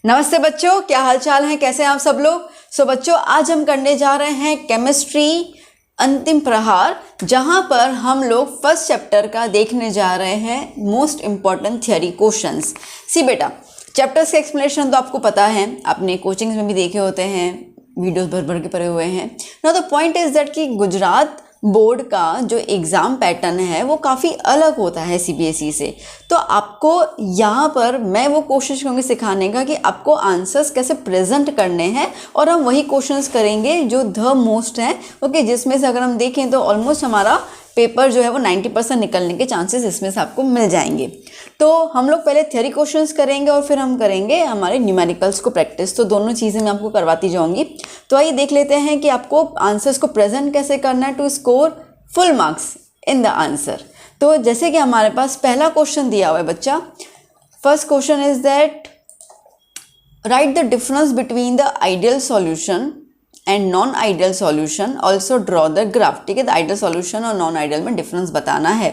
नमस्ते बच्चों, क्या हाल चाल है, कैसे हैं आप सब लोग। बच्चों, आज हम करने जा रहे हैं केमिस्ट्री अंतिम प्रहार, जहां पर हम लोग फर्स्ट चैप्टर का देखने जा रहे हैं मोस्ट इम्पॉर्टेंट थियरी क्वेश्चंस। सी बेटा, चैप्टर्स के एक्सप्लेनेशन तो आपको पता है, आपने कोचिंग्स में भी देखे होते हैं, वीडियोस भर भर के पढ़े हुए हैं। Now the point is that कि गुजरात बोर्ड का जो एग्ज़ाम पैटर्न है वो काफ़ी अलग होता है सीबीएसई से। तो आपको यहाँ पर मैं वो कोशिश करूँगी सिखाने का कि आपको आंसर्स कैसे प्रेजेंट करने हैं, और हम वही क्वेश्चंस करेंगे जो द मोस्ट हैं। ओके, जिसमें से अगर हम देखें तो ऑलमोस्ट हमारा पेपर जो है वो 90% निकलने के चांसेस इसमें से आपको मिल जाएंगे। तो हम लोग पहले थ्योरी क्वेश्चंस करेंगे और फिर हम करेंगे हमारे न्यूमेरिकल्स को प्रैक्टिस। तो दोनों चीज़ें मैं आपको करवाती जाऊंगी। तो आइए देख लेते हैं कि आपको आंसर्स को प्रेजेंट कैसे करना है to score full marks in the answer. तो जैसे कि हमारे पास पहला क्वेश्चन दिया हुआ है बच्चा, first question is that right the difference between the ideal solution and non ideal solution, also draw the graph. ठीक है, तो आइडियल सॉल्यूशन और नॉन आइडियल में डिफरेंस बताना है।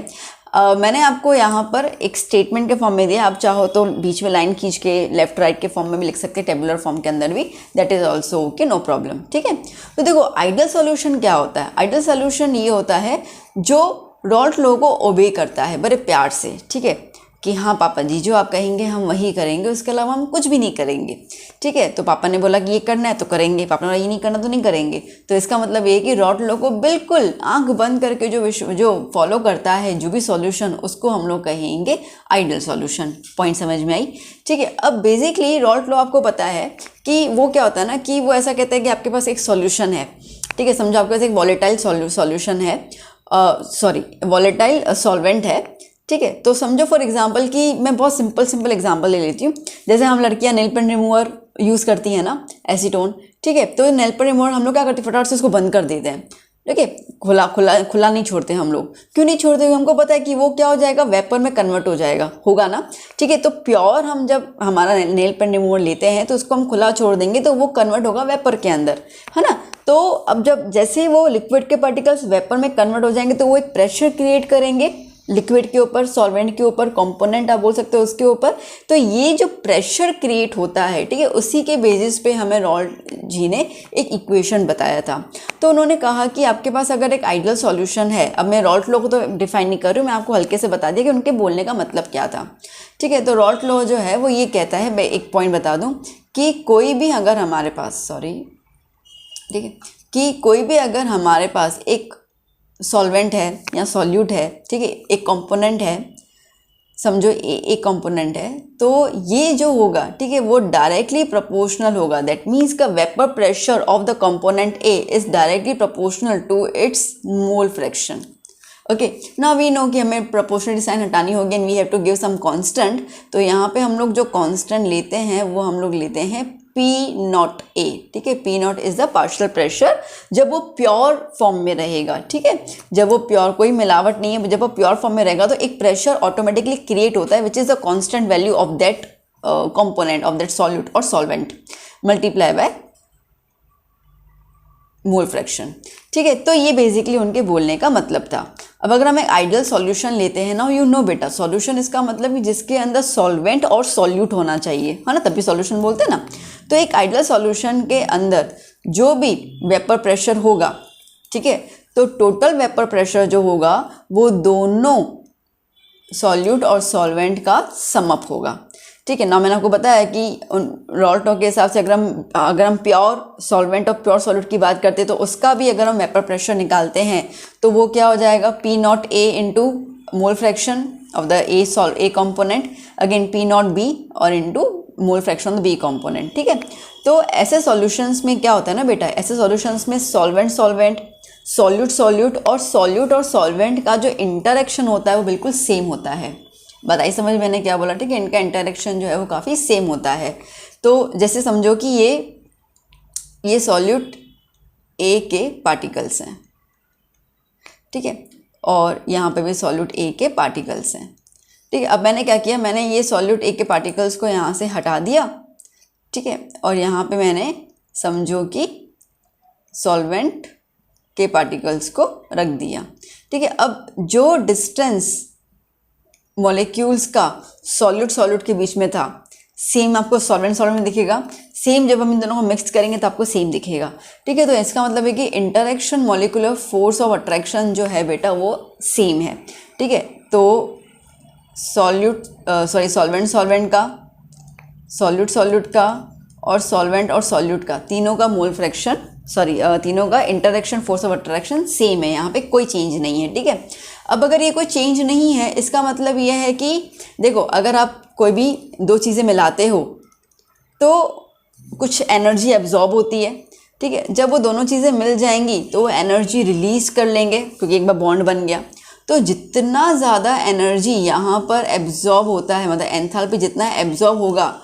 मैंने आपको यहाँ पर एक स्टेटमेंट के फॉर्म में दिया, आप चाहो तो बीच में लाइन खींच के लेफ्ट राइट के फॉर्म में भी लिख सकते हैं, टेबुलर फॉर्म के अंदर भी, that is also okay, no problem. ठीक है, तो देखो आइडियल सॉल्यूशन क्या होता है। आइडियल सॉल्यूशन ये होता है जो रॉल्ट लॉ को ओबे करता है बड़े प्यार से। ठीक है, कि हाँ पापा जी जो आप कहेंगे हम वही करेंगे, उसके अलावा हम कुछ भी नहीं करेंगे। ठीक है, तो पापा ने बोला कि ये करना है तो करेंगे, पापा ने बोला ये नहीं करना तो नहीं करेंगे। तो इसका मतलब ये कि रॉल्ट लॉ को बिल्कुल आंख बंद करके जो फॉलो करता है जो भी सॉल्यूशन, उसको हम लोग कहेंगे आइडियल सॉल्यूशन। पॉइंट समझ में आई। ठीक है, अब बेसिकली रॉल्ट लॉ आपको पता है कि वो क्या होता है ना, कि वो ऐसा कहता है कि आपके पास एक सॉल्यूशन है। ठीक है, समझो आपके पास एक वॉलेटाइल सॉल्यूशन है, वॉलेटाइल सॉल्वेंट है। ठीक है, तो समझो फॉर एग्जांपल कि मैं बहुत सिंपल एग्जांपल ले लेती हूँ। जैसे हम लड़कियाँ नेल पेंट रिमूवर यूज़ करती हैं ना, एसीटोन। ठीक है, तो नेल पेंट रिमूवर हम लोग क्या करते हैं, फटाफट से उसको बंद कर देते हैं। ठीक है, खुला नहीं छोड़ते हम लोग। क्यों नहीं छोड़ते? हमको पता है कि वो क्या हो जाएगा, वेपर में कन्वर्ट हो जाएगा, होगा ना। ठीक है, तो प्योर हम जब हमारा नेल पेंट रिमूवर लेते हैं तो उसको हम खुला छोड़ देंगे तो वो कन्वर्ट होगा वेपर के अंदर, है ना। तो अब जब जैसे वो लिक्विड के पार्टिकल्स वेपर में कन्वर्ट हो जाएंगे तो वो एक प्रेशर क्रिएट करेंगे लिक्विड के ऊपर, सॉल्वेंट के ऊपर, कंपोनेंट आप बोल सकते हो उसके ऊपर। तो ये जो प्रेशर क्रिएट होता है, ठीक है, उसी के बेसिस पे हमें रॉल्ट जी ने एक इक्वेशन बताया था। तो उन्होंने कहा कि आपके पास अगर एक आइडियल सॉल्यूशन है, अब मैं रॉल्ट लॉ को तो डिफाइन नहीं कर रही हूँ, मैं आपको हल्के से बता दिया कि उनके बोलने का मतलब क्या था। ठीक है, तो रॉल्ट लॉ जो है वो ये कहता है, मैं एक पॉइंट बता दूँ कि कोई भी अगर हमारे पास ठीक है, कि कोई भी अगर हमारे पास एक सॉल्वेंट है या सॉल्यूट है, ठीक है, एक कंपोनेंट है, समझो एक कंपोनेंट है, तो ये जो होगा, ठीक है, वो डायरेक्टली प्रोपोर्शनल होगा। दैट मीन्स का vapour pressure of the component A is directly proportional to its mole fraction. Okay, now we know कि हमें प्रोपोर्शनल साइन हटानी होगी and we have to give some constant. तो यहाँ पे हम लोग जो कांस्टेंट लेते हैं वो हम लोग लेते हैं पी नॉट ए। ठीक है, P not is the partial pressure जब वो प्योर फॉर्म में रहेगा। ठीक है, जब वो प्योर, कोई मिलावट नहीं है, जब वो प्योर फॉर्म में रहेगा तो एक प्रेशर ऑटोमेटिकली क्रिएट होता है which is the constant value of that component of that solute or solvent multiply by mole fraction. ठीक है, तो ये बेसिकली उनके बोलने का मतलब था। अब अगर हम एक आइडियल सॉल्यूशन लेते हैं ना, यू नो बेटा, सॉल्यूशन इसका मतलब कि जिसके अंदर सॉल्वेंट और सॉल्यूट होना चाहिए, है ना, तभी सॉल्यूशन बोलते हैं ना। तो एक आइडियल सॉल्यूशन के अंदर जो भी वेपर प्रेशर होगा, ठीक है, तो टोटल वेपर प्रेशर जो होगा वो दोनों सॉल्यूट और सॉल्वेंट का सम अप होगा। ठीक है ना, मैंने आपको बताया कि रॉल्ट लॉ के हिसाब से अगर हम प्योर सॉल्वेंट और प्योर सॉल्यूट की बात करते हैं तो उसका भी अगर हम वेपर प्रेशर निकालते हैं तो वो क्या हो जाएगा, P nought A into mole fraction of the A component, again P nought B or into mole fraction of the B component. ठीक है, तो ऐसे सॉल्यूशंस में क्या होता है ना बेटा, ऐसे सॉल्यूशंस में सॉल्वेंट सॉल्यूट और सॉल्वेंट का जो इंटरेक्शन होता है वो बिल्कुल सेम होता है। बताइए समझ मैंने क्या बोला। ठीक है, इनका इंटरेक्शन जो है वो काफ़ी सेम होता है। तो जैसे समझो कि ये सॉल्यूट ए के पार्टिकल्स हैं, ठीक है, और यहाँ पे भी सॉल्यूट ए के पार्टिकल्स हैं। ठीक है, अब मैंने क्या किया, मैंने ये सॉल्यूट ए के पार्टिकल्स को यहाँ से हटा दिया। ठीक है, और यहाँ पे मैंने समझो कि सॉल्वेंट के पार्टिकल्स को रख दिया। ठीक है, अब जो डिस्टेंस मॉलिक्यूल्स का सॉल्यूट के बीच में था, सेम आपको सॉल्वेंट सॉल्वेंट में दिखेगा, सेम जब हम इन दोनों को मिक्स करेंगे तो आपको सेम दिखेगा। ठीक है, तो इसका मतलब है कि interaction molecular force of attraction जो है बेटा वो सेम है। ठीक है, तो सॉल्वेंट सॉल्यूट का और सॉल्यूट का तीनों का मोल फ्रैक्शन तीनों का interaction force of attraction same है, यहाँ पे कोई चेंज नहीं है। ठीक है, अब अगर ये कोई चेंज नहीं है इसका मतलब ये है कि देखो अगर आप कोई भी दो चीज़ें मिलाते हो तो कुछ एनर्जी एब्जॉर्ब होती है। ठीक है, जब वो दोनों चीज़ें मिल जाएंगी तो वो एनर्जी रिलीज कर लेंगे क्योंकि एक बार बॉन्ड बन गया। तो जितना ज़्यादा एनर्जी यहाँ पर एब्जॉर्ब होता है, मतलब एंथैल्पी जितना एब्जॉर्ब होगा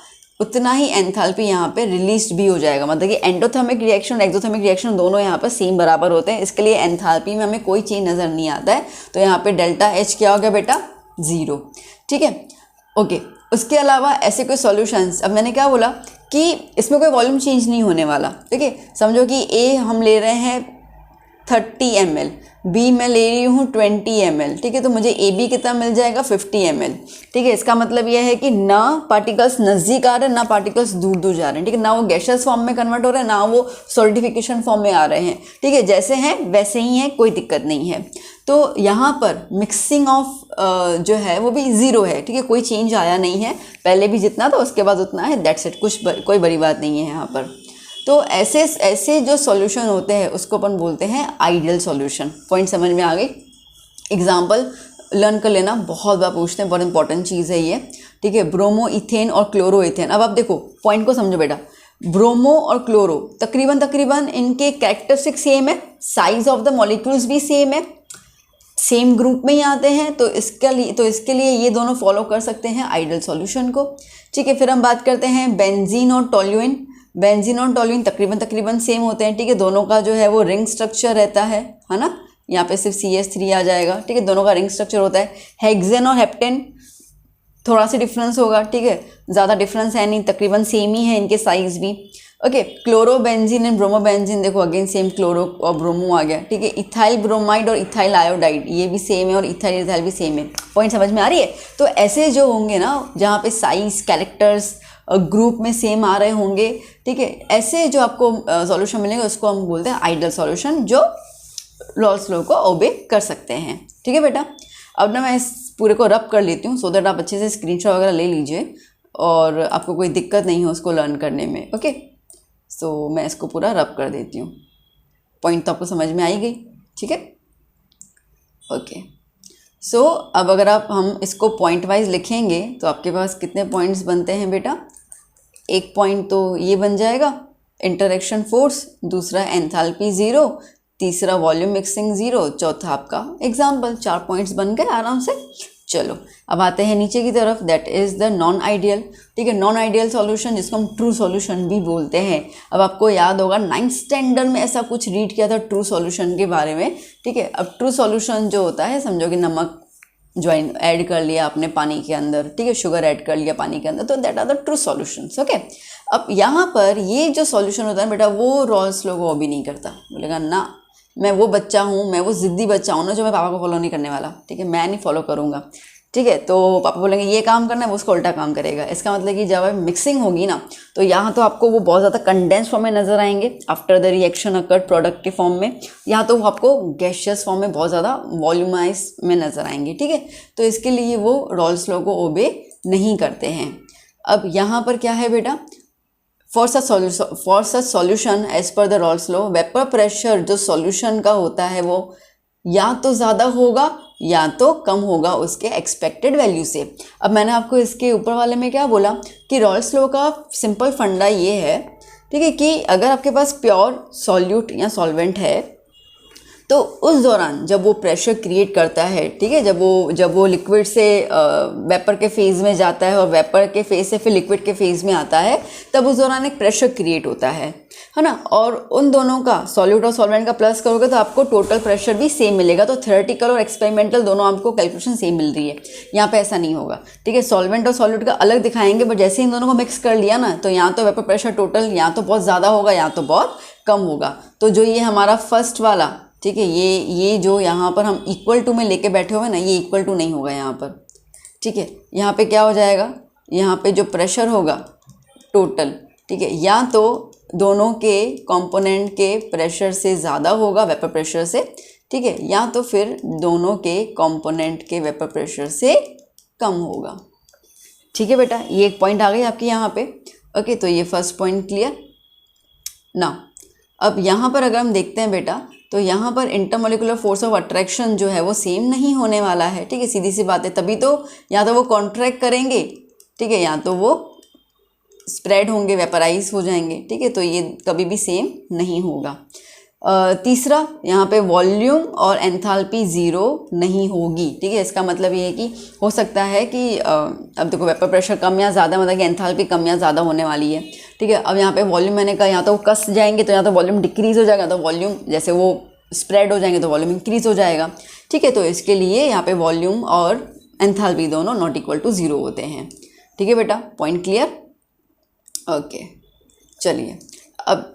उतना ही एंथैल्पी यहाँ पे रिलीज भी हो जाएगा। मतलब कि एंडोथर्मिक रिएक्शन और एक्सोथर्मिक रिएक्शन दोनों यहाँ पर सेम बराबर होते हैं, इसके लिए एंथैल्पी में हमें कोई चेंज नज़र नहीं आता है। तो यहाँ पे डेल्टा एच क्या हो गया बेटा, 0। ठीक है, ओके। उसके अलावा ऐसे कोई सॉल्यूशंस, अब मैंने क्या बोला कि इसमें कोई वॉल्यूम चेंज नहीं होने वाला। ठीक है, समझो कि ए हम ले रहे हैं 30 ml, बी मैं ले रही हूँ 20 ml। ठीक है, तो मुझे ए बी कितना मिल जाएगा, 50 ml। ठीक है, इसका मतलब यह है कि ना पार्टिकल्स नज़दीक आ रहे हैं ना पार्टिकल्स दूर दूर जा रहे हैं। ठीक है, ना वो गैशियस फॉर्म में कन्वर्ट हो रहे हैं ना वो सॉलिडिफिकेशन फॉर्म में आ रहे हैं। ठीक है, जैसे हैं वैसे ही हैं, कोई दिक्कत नहीं है। तो यहाँ पर मिक्सिंग ऑफ जो है वो भी 0 है। ठीक है, कोई चेंज आया नहीं है, पहले भी जितना था उसके बाद उतना है, दैट्स इट। कोई बड़ी बात नहीं है यहाँ पर। तो ऐसे जो सॉल्यूशन होते हैं उसको अपन बोलते हैं आइडियल सॉल्यूशन। पॉइंट समझ में आ गई? एग्जाम्पल लर्न कर लेना, बहुत बार पूछते हैं, बहुत इंपॉर्टेंट चीज़ है ये। ठीक है, ब्रोमो इथेन और क्लोरो इथेन। अब आप देखो पॉइंट को समझो बेटा, ब्रोमो और क्लोरो तकरीबन इनके कैरेक्टरिस्टिक सेम है, साइज ऑफ द मॉलिक्यूल्स भी सेम है, सेम ग्रुप में ही आते हैं। तो इसके लिए ये दोनों फॉलो कर सकते हैं आइडियल सॉल्यूशन को। ठीक है, फिर हम बात करते हैं बेंजीन और टोल्यूइन। बेंजीन और टोल्यूइन तकरीबन सेम होते हैं। ठीक है, दोनों का जो है वो रिंग स्ट्रक्चर रहता है ना। यहाँ पे सिर्फ CH3 आ जाएगा। ठीक है, दोनों का रिंग स्ट्रक्चर होता है। हेक्सेन और हेप्टेन थोड़ा सा डिफरेंस होगा। ठीक है, ज़्यादा डिफरेंस है नहीं, तकरीबन सेम ही है इनके साइज भी। ओके, क्लोरोबेंजीन एंड ब्रोमोबेंजीन, देखो अगेन सेम क्लोरो और ब्रोमो आ गया। ठीक है, इथाइल ब्रोमाइड और इथाइल आयोडाइड ये भी सेम है और इथाइल भी सेम है। पॉइंट समझ में आ रही है? तो ऐसे जो होंगे ना जहाँ पे साइज कैरेक्टर्स ग्रुप में सेम आ रहे होंगे, ठीक है, ऐसे जो आपको सॉल्यूशन मिलेंगे उसको हम बोलते हैं आइडियल सॉल्यूशन, जो रॉल्स लॉ को ओबे कर सकते हैं। ठीक है बेटा, अब ना मैं इस पूरे को रब कर लेती हूँ सो दैट आप अच्छे से स्क्रीनशॉट वगैरह ले लीजिए और आपको कोई दिक्कत नहीं हो उसको लर्न करने में। ओके, सो मैं इसको पूरा रब कर देती हूँ। पॉइंट तो आपको समझ में आई गई? ठीक है, ओके। सो अब अगर हम इसको पॉइंट वाइज लिखेंगे तो आपके पास कितने पॉइंट्स बनते हैं बेटा? एक पॉइंट तो ये बन जाएगा इंटरेक्शन फोर्स, दूसरा एंथैल्पी 0, तीसरा वॉल्यूम मिक्सिंग 0, चौथा आपका एग्जाम्पल। 4 पॉइंट्स बन गए आराम से। चलो अब आते हैं नीचे की तरफ, that is the non ideal. ठीक है, नॉन आइडियल सॉल्यूशन जिसको हम ट्रू सॉल्यूशन भी बोलते हैं। अब आपको याद होगा 9th स्टैंडर्ड में ऐसा कुछ रीड किया था ट्रू सॉल्यूशन के बारे में। ठीक है, अब ट्रू सॉल्यूशन जो होता है, समझो कि नमक ज्वाइन ऐड कर लिया आपने पानी के अंदर, ठीक है, शुगर ऐड कर लिया पानी के अंदर, तो that are the true solutions. Okay, अब यहाँ पर ये जो सॉल्यूशन होता है बेटा वो रॉल्स लॉ को भी नहीं करता। बोलेगा ना मैं वो बच्चा हूँ, मैं वो ज़िद्दी बच्चा हूँ ना जो मैं पापा को फॉलो नहीं करने वाला। ठीक है, मैं नहीं फॉलो करूँगा। ठीक है, तो पापा बोलेंगे ये काम करना है, वो उसका उल्टा काम करेगा। इसका मतलब कि जब मिक्सिंग होगी ना तो यहाँ तो आपको वो बहुत ज़्यादा कंडेंस फॉर्म में नज़र आएंगे after the reaction occurred product के फॉर्म में, यहाँ तो आपको गैशियस फॉर्म में बहुत ज़्यादा वॉल्यूमाइज में नज़र आएंगे। ठीक है, तो इसके लिए वो रॉल्स लॉ को ओबे नहीं करते हैं। अब यहाँ पर क्या है बेटा, for such solution as per the Raoult's law, vapour pressure जो सॉल्यूशन का होता है वो या तो ज़्यादा होगा या तो कम होगा उसके एक्सपेक्टेड वैल्यू से। अब मैंने आपको इसके ऊपर वाले में क्या बोला कि रॉल्स लॉ का सिंपल फंडा ये है, ठीक है, कि अगर आपके पास प्योर सॉल्यूट या सॉल्वेंट है तो उस दौरान जब वो प्रेशर क्रिएट करता है, ठीक है, जब वो लिक्विड से वेपर के फेज़ में जाता है और वेपर के फेज़ से फिर लिक्विड के फेज़ में आता है, तब उस दौरान एक प्रेशर क्रिएट होता है ना। और उन दोनों का सॉल्यूट और सॉल्वेंट का प्लस करोगे तो आपको टोटल प्रेशर भी सेम मिलेगा। तो थ्योरेटिकल और एक्सपेरिमेंटल दोनों आपको कैलकुलेशन सेम मिल रही है। यहाँ पे ऐसा नहीं होगा। ठीक है, सॉल्वेंट और सॉल्यूट का अलग दिखाएंगे, बट जैसे इन दोनों को मिक्स कर लिया ना तो यहाँ तो वेपर प्रेशर टोटल यहाँ तो बहुत ज़्यादा होगा, यहाँ तो बहुत कम होगा। तो जो ये हमारा फर्स्ट वाला, ठीक है, ये जो यहाँ पर हम इक्वल टू में लेके बैठे हुए ना, ये इक्वल टू नहीं होगा यहाँ पर। ठीक है, यहाँ पे क्या हो जाएगा, यहाँ पे जो प्रेशर होगा टोटल, ठीक है, या तो दोनों के कंपोनेंट के प्रेशर से ज़्यादा होगा वेपर प्रेशर से, ठीक है, या तो फिर दोनों के कंपोनेंट के वेपर प्रेशर से कम होगा। ठीक है बेटा, ये एक पॉइंट आ गई आपकी यहाँ पे। ओके, तो ये फर्स्ट पॉइंट क्लियर ना। अब यहाँ पर अगर हम देखते हैं बेटा, तो यहाँ पर इंटरमोलिकुलर फोर्स ऑफ अट्रैक्शन जो है वो सेम नहीं होने वाला है, ठीक है, सीधी सी बात है। तभी तो या तो वो कॉन्ट्रैक्ट करेंगे, ठीक है, या तो वो स्प्रेड होंगे, वेपराइज हो जाएंगे, ठीक है, तो ये कभी भी सेम नहीं होगा। तीसरा, यहाँ पे वॉल्यूम और एंथैल्पी ज़ीरो नहीं होगी, ठीक है। इसका मतलब ये है कि हो सकता है कि अब देखो वेपर प्रेशर कम या ज़्यादा, मतलब कि एंथैल्पी कम या ज़्यादा होने वाली है, ठीक है। अब यहाँ पे वॉल्यूम मैंने कहा यहाँ तो वो कस जाएंगे तो यहाँ तो वॉल्यूम डिक्रीज़ हो जाएगा, तो वॉल्यूम जैसे वो स्प्रेड हो जाएंगे तो वॉल्यूम इंक्रीज़ हो जाएगा, ठीक है। तो इसके लिए यहाँ पे वॉल्यूम और एंथैल्पी दोनों नॉट इक्वल टू ज़ीरो होते हैं, ठीक है बेटा, पॉइंट क्लियर। ओके, चलिए अब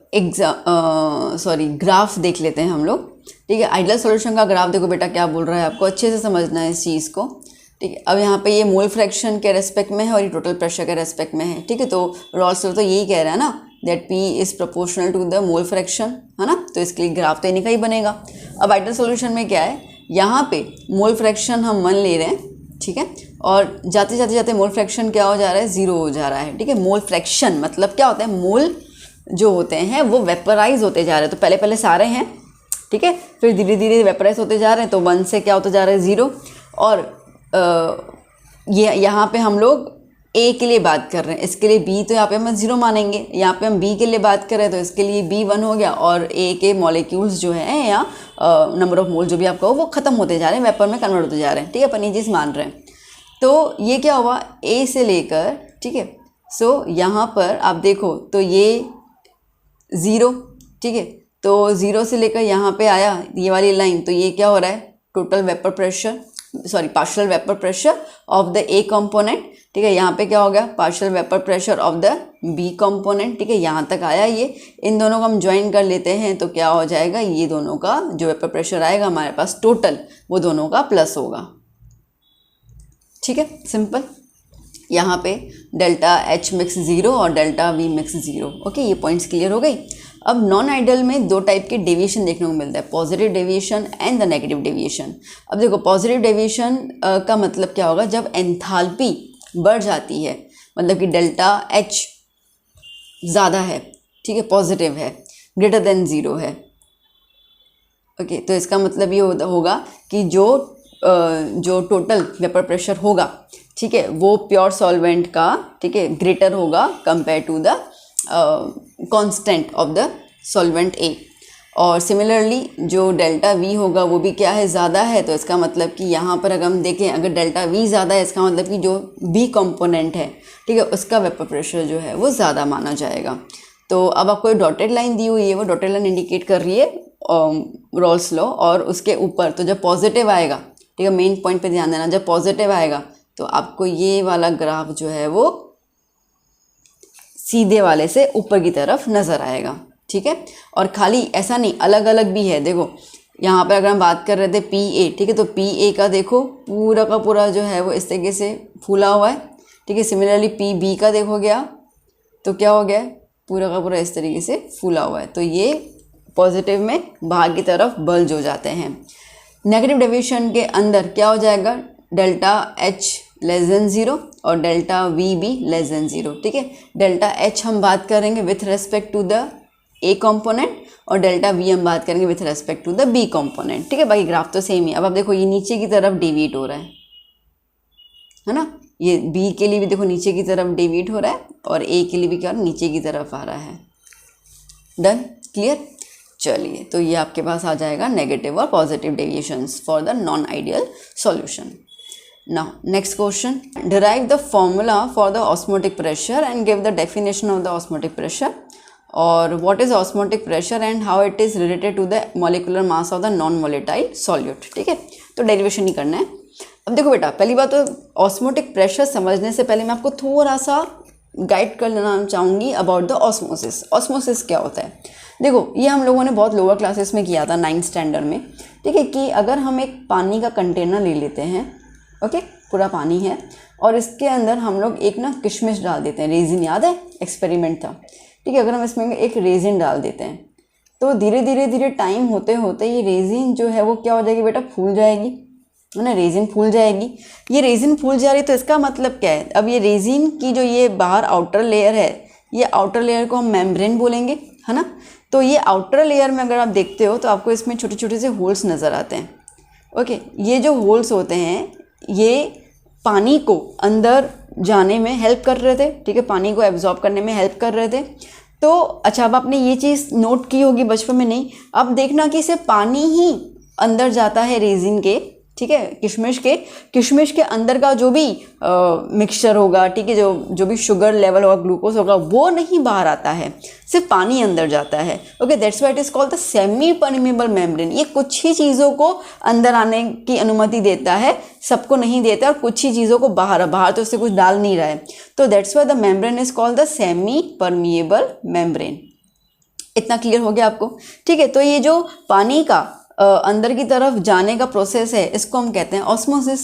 ग्राफ देख लेते हैं हम लोग, ठीक है। आइडियल सॉल्यूशन का ग्राफ देखो बेटा क्या बोल रहा है, आपको अच्छे से समझना है इस चीज़ को, ठीक है। अब यहाँ पे ये मोल फ्रैक्शन के रेस्पेक्ट में है और ये टोटल प्रेशर के रेस्पेक्ट में है, ठीक है। तो रॉल्स लॉ तो यही कह रहा है ना, that P is proportional to the mole fraction, है ना। तो इसके लिए ग्राफ तो इन्हीं का ही बनेगा। अब आइडियल सॉल्यूशन में क्या है, यहाँ पे मोल फ्रैक्शन हम मान ले रहे हैं, ठीक है, और जाते जाते जाते मोल फ्रैक्शन क्या हो जा रहा है, ज़ीरो हो जा रहा है, ठीक है। मोल फ्रैक्शन मतलब क्या होता है, मोल जो होते हैं वो वेपराइज होते जा रहे हैं, तो पहले पहले सारे हैं, ठीक है, फिर धीरे धीरे वेपराइज होते जा रहे हैं, तो 1 से क्या होता जा रहा है, 0। और ये यहाँ पे हम लोग A के लिए बात कर रहे हैं, इसके लिए B तो यहाँ पे हम 0 मानेंगे, यहाँ पे हम B के लिए बात कर रहे हैं तो इसके लिए B 1 हो गया, और A के मॉलिक्यूल्स जो हैं या नंबर ऑफ मोल जो भी आपका हो वो ख़त्म होते जा रहे हैं, वेपर में कन्वर्ट होते जा रहे हैं, ठीक है, अपन ये चीज़ मान रहे हैं। तो ये क्या हुआ, A से लेकर, ठीक है, सो यहाँ पर आप देखो तो ये 0, ठीक है, तो 0 से लेकर यहाँ पे आया ये वाली लाइन, तो ये क्या हो रहा है, total vapour pressure, sorry partial vapour pressure of the A component, ठीक है। यहाँ पे क्या हो गया, partial vapour pressure of the B component, ठीक है, यहाँ तक आया ये। इन दोनों को हम ज्वाइन कर लेते हैं तो क्या हो जाएगा, ये दोनों का जो वेपर प्रेशर आएगा हमारे पास टोटल, वो दोनों का प्लस होगा, ठीक है, सिंपल। यहाँ पे डेल्टा H मिक्स 0 और डेल्टा V मिक्स 0, ओके, ये पॉइंट्स क्लियर हो गई। अब नॉन आइडियल में दो टाइप के डेविएशन देखने को मिलता है, positive deviation and the negative deviation. अब देखो पॉजिटिव डेविएशन का मतलब क्या होगा, जब एंथैल्पी बढ़ जाती है, मतलब कि डेल्टा H ज़्यादा है, ठीक है, पॉजिटिव है, ग्रेटर देन 0 है, ओके, तो इसका मतलब ये होगा कि जो टोटल वेपर प्रेशर होगा, ठीक है, वो प्योर सॉल्वेंट का, ठीक है, ग्रेटर होगा compare to the constant of the solvent A। और सिमिलरली जो डेल्टा V होगा वो भी क्या है, ज़्यादा है, तो इसका मतलब कि यहाँ पर अगर हम देखें, अगर डेल्टा V ज़्यादा है इसका मतलब कि जो B कंपोनेंट है, ठीक है, उसका वेपर प्रेशर जो है वो ज़्यादा माना जाएगा। तो अब आपको एक डॉटेड लाइन दी हुई है, वो डॉटेड लाइन इंडिकेट कर रही है रॉल्स लॉ, और उसके ऊपर तो जब पॉजिटिव आएगा, ठीक है, मेन पॉइंट पे ध्यान देना, जब पॉजिटिव आएगा तो आपको ये वाला ग्राफ जो है वो सीधे वाले से ऊपर की तरफ नज़र आएगा, ठीक है। और खाली ऐसा नहीं, अलग अलग भी है, देखो यहाँ पर अगर हम बात कर रहे थे PA, ठीक है, तो PA का देखो पूरा का पूरा जो है वो इस तरीके से फूला हुआ है, ठीक है। सिमिलरली PB का देखो गया तो क्या हो गया, पूरा का पूरा इस तरीके से फूला हुआ है, तो ये पॉजिटिव में बाहर की तरफ बल्ज हो जाते हैं। नेगेटिव डेविएशन के अंदर क्या हो जाएगा, डेल्टा H लेस देन 0 और डेल्टा V भी लेस देन 0, ठीक है। डेल्टा H हम बात करेंगे with respect to the A component और डेल्टा V हम बात करेंगे with respect to the B component, ठीक है। बाकी ग्राफ तो सेम ही। अब आप देखो ये नीचे की तरफ डेविएट हो रहा है ना, ये B के लिए भी देखो नीचे की तरफ डेविएट हो रहा है और A के लिए भी क्या नीचे की तरफ आ रहा है। Done, clear. चलिए, तो ये आपके पास आ जाएगा नेगेटिव और positive deviations for the non ideal solution. Now next question, derive the formula for the osmotic pressure and give the definition of the osmotic pressure, or what is osmotic pressure and how it is related to the molecular mass of the non-volatile solute, ठीक है। तो derivation ही करना है। अब देखो बेटा, पहली बात तो ऑस्मोटिक प्रेशर समझने से पहले मैं आपको थोड़ा सा गाइड कर लेना चाहूँगी अबाउट द ऑस्मोसिस। ऑस्मोसिस क्या होता है, देखो ये हम लोगों ने बहुत लोअर क्लासेस में किया था 9th स्टैंडर्ड में, ठीक है, कि अगर हम एक पानी का कंटेनर ले लेते हैं, ओके, पूरा पानी है, और इसके अंदर हम लोग एक ना किशमिश डाल देते हैं, रेजिन, याद है एक्सपेरिमेंट था, ठीक है। अगर हम इसमें एक रेजिन डाल देते हैं तो धीरे धीरे टाइम होते होते ये रेजिन जो है वो क्या हो जाएगी बेटा, फूल जाएगी, है ना, रेजिन फूल जाएगी। ये रेजिन फूल जा रही है तो इसका मतलब क्या है, अब ये रेजिन की जो ये बाहर आउटर लेयर है, ये आउटर लेयर को हम मेम्ब्रेन बोलेंगे, है ना। तो ये आउटर लेयर में अगर आप देखते हो तो आपको इसमें छोटे छोटे से होल्स नज़र आते हैं। ओके, ये जो होल्स होते हैं ये पानी को अंदर जाने में हेल्प कर रहे थे, ठीक है, पानी को एब्जॉर्ब करने में हेल्प कर रहे थे। तो अच्छा, अब आपने ये चीज़ नोट की होगी बचपन में, नहीं, अब देखना कि सिर्फ पानी ही अंदर जाता है रेजिन के, ठीक है, किशमिश के अंदर का जो भी मिक्सचर होगा, ठीक है, जो भी शुगर लेवल होगा, ग्लूकोज होगा, वो नहीं बाहर आता है, सिर्फ पानी अंदर जाता है। Okay, that's why it is called the semi permeable membrane. ये कुछ ही चीज़ों को अंदर आने की अनुमति देता है, सबको नहीं देता, और कुछ ही चीज़ों को बाहर तो उससे कुछ डाल नहीं रहा है। तो that's why the membrane is called the semi permeable membrane. इतना क्लियर हो गया आपको, ठीक है। तो ये जो पानी का अंदर की तरफ जाने का प्रोसेस है, इसको हम कहते हैं ऑस्मोसिस।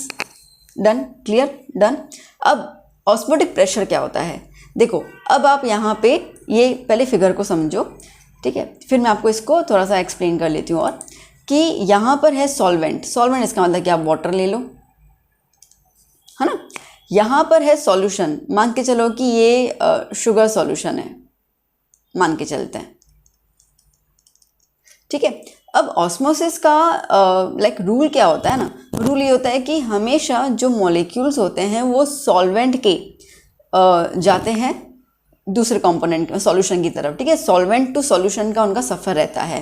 Done, clear, done. अब ऑस्मोटिक प्रेशर क्या होता है, देखो, अब आप यहाँ पे ये पहले फिगर को समझो, ठीक है, फिर मैं आपको इसको थोड़ा सा एक्सप्लेन कर लेती हूँ। और कि यहाँ पर है सॉल्वेंट, सॉल्वेंट इसका मतलब कि आप वाटर ले लो, है ना। यहाँ पर है सॉल्यूशन, मान के चलो कि ये शुगर सॉल्यूशन है, मान के चलते हैं, ठीक है। अब ऑस्मोसिस का लाइक रूल क्या होता है ना, रूल ये होता है कि हमेशा जो मॉलिक्यूल्स होते हैं वो सॉल्वेंट के जाते हैं दूसरे कंपोनेंट सॉल्यूशन की तरफ, ठीक है। सॉल्वेंट टू सॉल्यूशन का उनका सफ़र रहता है,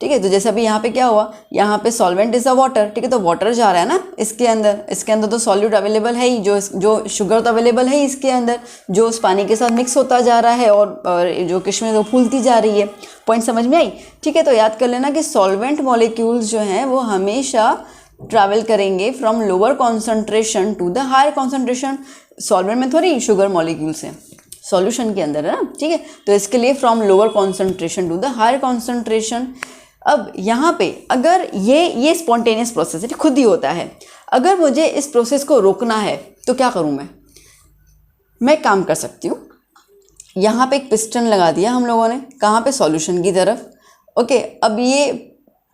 ठीक है। तो जैसे अभी यहाँ पे क्या हुआ, यहाँ पे सॉल्वेंट इज़ अ वाटर, ठीक है, तो वाटर जा रहा है ना इसके अंदर तो सॉल्यूट अवेलेबल है ही, जो शुगर तो अवेलेबल है ही इसके अंदर, जो उस पानी के साथ मिक्स होता जा रहा है, और जो किशमिश वो फूलती जा रही है। पॉइंट समझ में आई, ठीक है। तो याद कर लेना कि सॉल्वेंट मॉलिक्यूल्स जो हैं वो हमेशा ट्रैवल करेंगे from lower concentration to the higher concentration. Solvent में थोड़ी शुगर मॉलिक्यूल्स हैं, सॉल्यूशन के अंदर है ना, ठीक है। तो इसके लिए from lower concentration to the higher concentration. अब यहाँ पे अगर ये स्पॉन्टेनियस प्रोसेस है, खुद ही होता है। अगर मुझे इस प्रोसेस को रोकना है तो क्या करूँ मैं काम कर सकती हूँ, यहाँ पे एक पिस्टन लगा दिया हम लोगों ने, कहाँ पे, सॉल्यूशन की तरफ। ओके, अब ये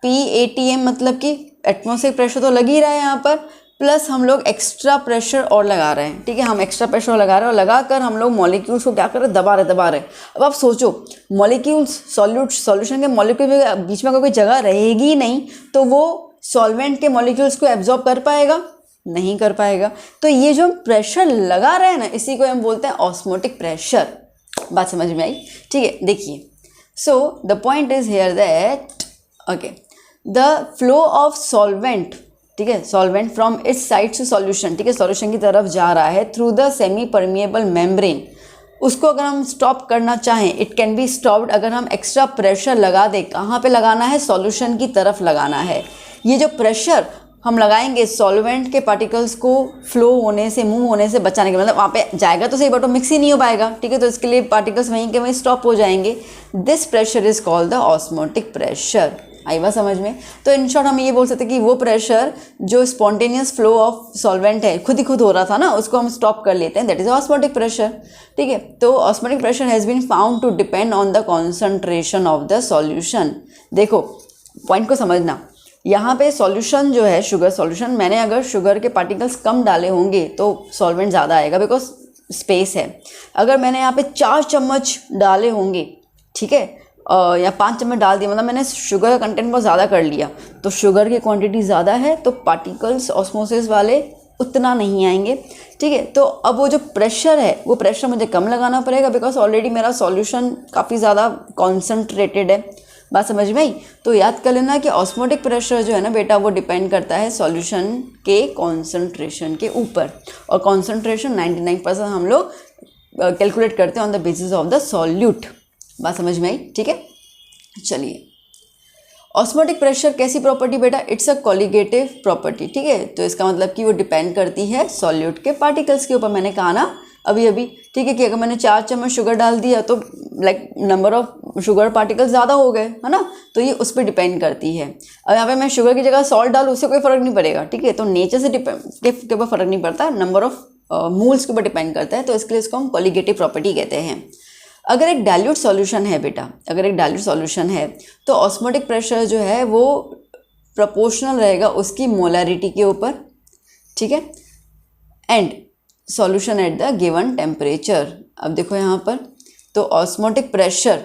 PATM मतलब कि एटमॉस्फेरिक प्रेशर तो लग ही रहा है यहाँ पर, प्लस हम लोग एक्स्ट्रा प्रेशर और लगा रहे हैं, ठीक है। हम एक्स्ट्रा प्रेशर लगा रहे हैं और लगाकर हम लोग मॉलिक्यूल्स को क्या कर रहे हैं, दबा रहे। अब आप सोचो, मॉलिक्यूल्स सॉल्यूशन के मॉलिक्यूल के बीच में कोई जगह रहेगी नहीं तो वो सॉल्वेंट के मॉलिक्यूल्स को एब्जॉर्ब कर पाएगा, नहीं कर पाएगा। तो ये जो प्रेशर लगा रहे हैं ना, इसी को हम बोलते हैं ऑस्मोटिक प्रेशर। बात समझ में आई, ठीक है। देखिए, so the point is here that okay, the flow of solvent, ठीक है, solvent from its side to solution, ठीक है, सॉल्यूशन की तरफ जा रहा है through the semi permeable membrane. उसको अगर हम स्टॉप करना चाहें, इट कैन बी स्टॉप्ड अगर हम एक्स्ट्रा प्रेशर लगा दें। कहाँ पे लगाना है, सॉल्यूशन की तरफ लगाना है। ये जो प्रेशर हम लगाएंगे सॉल्वेंट के पार्टिकल्स को फ्लो होने से, मूव होने से बचाने के, मतलब वहाँ पे जाएगा तो सही बट वो मिक्स ही नहीं हो पाएगा, ठीक है। तो इसके लिए पार्टिकल्स वहीं के वहीं स्टॉप हो जाएंगे। This pressure is called the osmotic pressure. आई बात समझ में। तो इन शॉर्ट हम ये बोल सकते हैं कि वो प्रेशर जो स्पॉन्टेनियस फ्लो ऑफ सॉल्वेंट है, खुद ही खुद हो रहा था ना, उसको हम स्टॉप कर लेते हैं, दैट इज ऑस्मोटिक प्रेशर, ठीक है। तो osmotic pressure has been found to depend on the concentration of the solution. देखो पॉइंट को समझना, यहाँ पे सॉल्यूशन जो है शुगर सॉल्यूशन, मैंने अगर शुगर के पार्टिकल्स कम डाले होंगे तो सॉल्वेंट ज़्यादा आएगा बिकॉज स्पेस है। अगर मैंने यहाँ पे 4 चम्मच डाले होंगे, ठीक है, या 5 चम्मच डाल दिया, मतलब मैंने शुगर का कंटेंट बहुत ज़्यादा कर लिया, तो शुगर की क्वांटिटी ज़्यादा है तो पार्टिकल्स ऑस्मोसिस वाले उतना नहीं आएंगे, ठीक है। तो अब वो जो प्रेशर है वो प्रेशर मुझे कम लगाना पड़ेगा बिकॉज ऑलरेडी मेरा सॉल्यूशन काफ़ी ज़्यादा कॉन्सेंट्रेटेड है। बात समझ में आई। तो याद कर लेना कि ऑस्मोटिक प्रेशर जो है ना बेटा, वो डिपेंड करता है सॉल्यूशन के कॉन्सेंट्रेशन के ऊपर, और कॉन्सेंट्रेशन 99% हम लोग कैलकुलेट करते हैं on the basis of the solute. बात समझ में आई, ठीक है। चलिए, ऑस्मोटिक प्रेशर कैसी प्रॉपर्टी बेटा, इट्स अ कॉलिगेटिव प्रॉपर्टी, ठीक है। तो इसका मतलब कि वो डिपेंड करती है सॉल्यूट के पार्टिकल्स के ऊपर। मैंने कहा ना अभी, ठीक है, कि अगर मैंने 4 चम्मच शुगर डाल दिया तो like number of sugar particles ज़्यादा हो गए, है ना, तो ये उस पर डिपेंड करती है। अब यहाँ पे मैं शुगर की जगह सॉल्ट डालूँ, उससे कोई फ़र्क नहीं पड़ेगा, ठीक है। तो नेचर से के ऊपर फ़र्क नहीं पड़ता, नंबर ऑफ मोल्स के ऊपर डिपेंड करता है, तो इसके लिए इसको हम कोलिगेटिव प्रॉपर्टी कहते हैं। अगर एक डाइल्यूट सॉल्यूशन है बेटा, अगर एक डाइल्यूट सॉल्यूशन है तो ऑस्मोटिक प्रेशर जो है वो प्रोपोर्शनल रहेगा उसकी मोलैरिटी के ऊपर, ठीक है, and solution at the given temperature. अब देखो यहाँ पर, तो osmotic pressure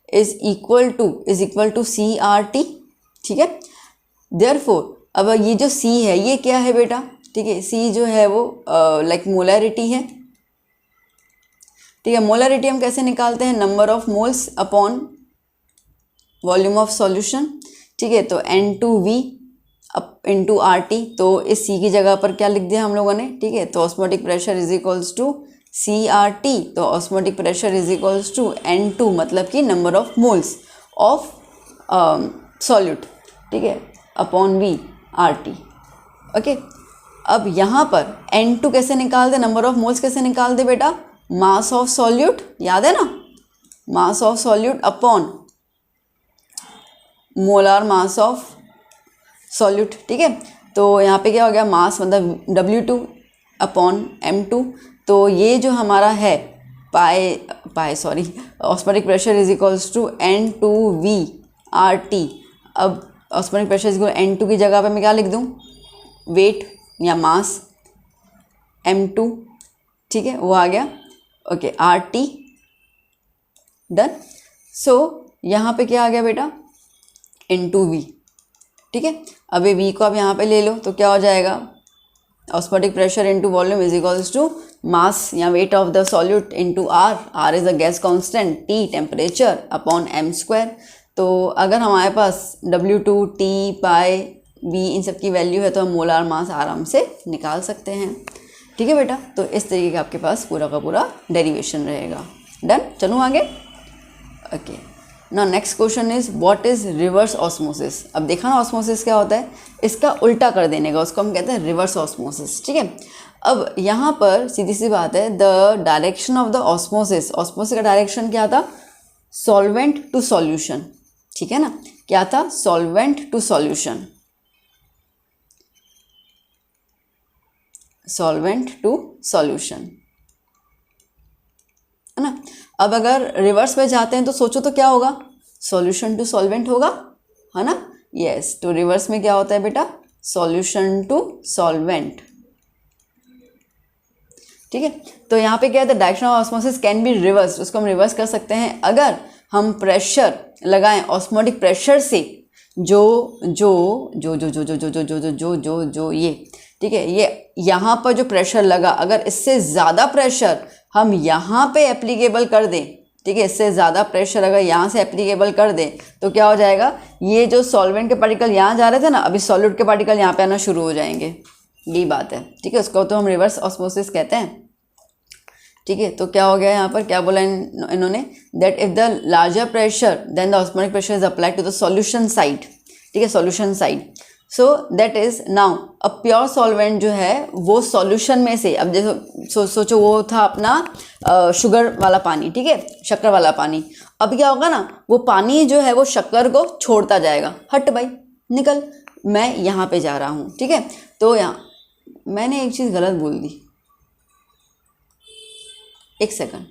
is equal to CRT, ठीक है। देयरफॉर अब ये जो C है ये क्या है बेटा, ठीक है, C जो है वो लाइक मोलैरिटी है, ठीक है। मोलैरिटी हम कैसे निकालते हैं, number of moles upon volume of solution, ठीक है। तो N2V इंटू RT, तो इस C की जगह पर क्या लिख दिया हम लोगों ने, ठीक है। तो osmotic pressure is equals to CRT, तो osmotic pressure is equals to N2 मतलब कि number of moles of solute, ठीक है, अपॉन V RT, ओके। अब यहाँ पर N2 कैसे निकाल दे, नंबर ऑफ मोल्स कैसे निकाल दे बेटा, मास ऑफ सॉल्यूट, याद है ना, mass of solute upon molar mass of solute, ठीक है। तो यहाँ पे क्या हो गया, मास मतलब W2 अपॉन M2, तो ये जो हमारा है osmotic pressure is equals to N2V RT। अब osmotic pressure is equal N2 की जगह पे मैं क्या लिख दूँ, वेट या मास M2, ठीक है, वो आ गया, ओके, RT, डन। सो यहाँ पे क्या आ गया बेटा, N2V, ठीक है। अब ये V को आप यहाँ पे ले लो तो क्या हो जाएगा, osmotic pressure into volume is equals to mass या weight of the solute into R is the gas constant, T temperature upon m²। तो अगर हमारे पास W2 T पाई V इन सब की वैल्यू है तो हम मोलार मास आराम से निकाल सकते हैं, ठीक है बेटा। तो इस तरीके का आपके पास पूरा का पूरा डेरिवेशन रहेगा, डन। चलूँ आगे, okay. Now next question is what is reverse osmosis. अब देखा ना ऑस्मोसिस क्या होता है, इसका उल्टा कर देने का, उसको हम कहते हैं रिवर्स ऑस्मोसिस, ठीक है। अब यहाँ पर सीधी सी बात है, the direction of the osmosis का डायरेक्शन क्या था, सॉल्वेंट टू सॉल्यूशन, ठीक है ना, क्या था, solvent to solution, solvent to solution, है ना। अब अगर रिवर्स में जाते हैं तो सोचो तो क्या होगा, सॉल्यूशन टू सॉल्वेंट होगा, है ना, यस। तो रिवर्स में क्या होता है बेटा, सॉल्यूशन टू सॉल्वेंट, ठीक है। तो यहाँ पे क्या है, the direction of osmosis can be reverse, उसको हम रिवर्स कर सकते हैं अगर हम प्रेशर लगाएं ऑस्मोटिक प्रेशर से जो जो जो जो जो जो जो जो जो जो जो जो ये, ठीक है, ये यहाँ पर जो प्रेशर लगा, अगर इससे ज़्यादा प्रेशर हम यहाँ पे एप्लीकेबल कर दें, ठीक है, इससे ज़्यादा प्रेशर अगर यहाँ से एप्लीकेबल कर दें तो क्या हो जाएगा, ये जो सॉल्वेंट के पार्टिकल यहाँ जा रहे थे ना, अभी सॉल्यूट के पार्टिकल यहाँ पे आना शुरू हो जाएंगे, यही बात है, ठीक है। उसको तो हम रिवर्स ऑस्मोसिस कहते हैं, ठीक है। तो क्या हो गया यहाँ पर, क्या बोला इन्होंने, that if the larger pressure than the osmotic pressure is applied to the solution side, ठीक है, solution side. So that is now a pure solvent जो है वो सॉल्यूशन में से, अब जैसे सोचो वो था अपना शुगर वाला पानी, ठीक है, शक्कर वाला पानी। अब क्या होगा ना, वो पानी जो है वो शक्कर को छोड़ता जाएगा, हट भाई निकल, मैं यहाँ पे जा रहा हूँ, ठीक है। तो यहाँ मैंने एक चीज़ गलत बोल दी, एक सेकंड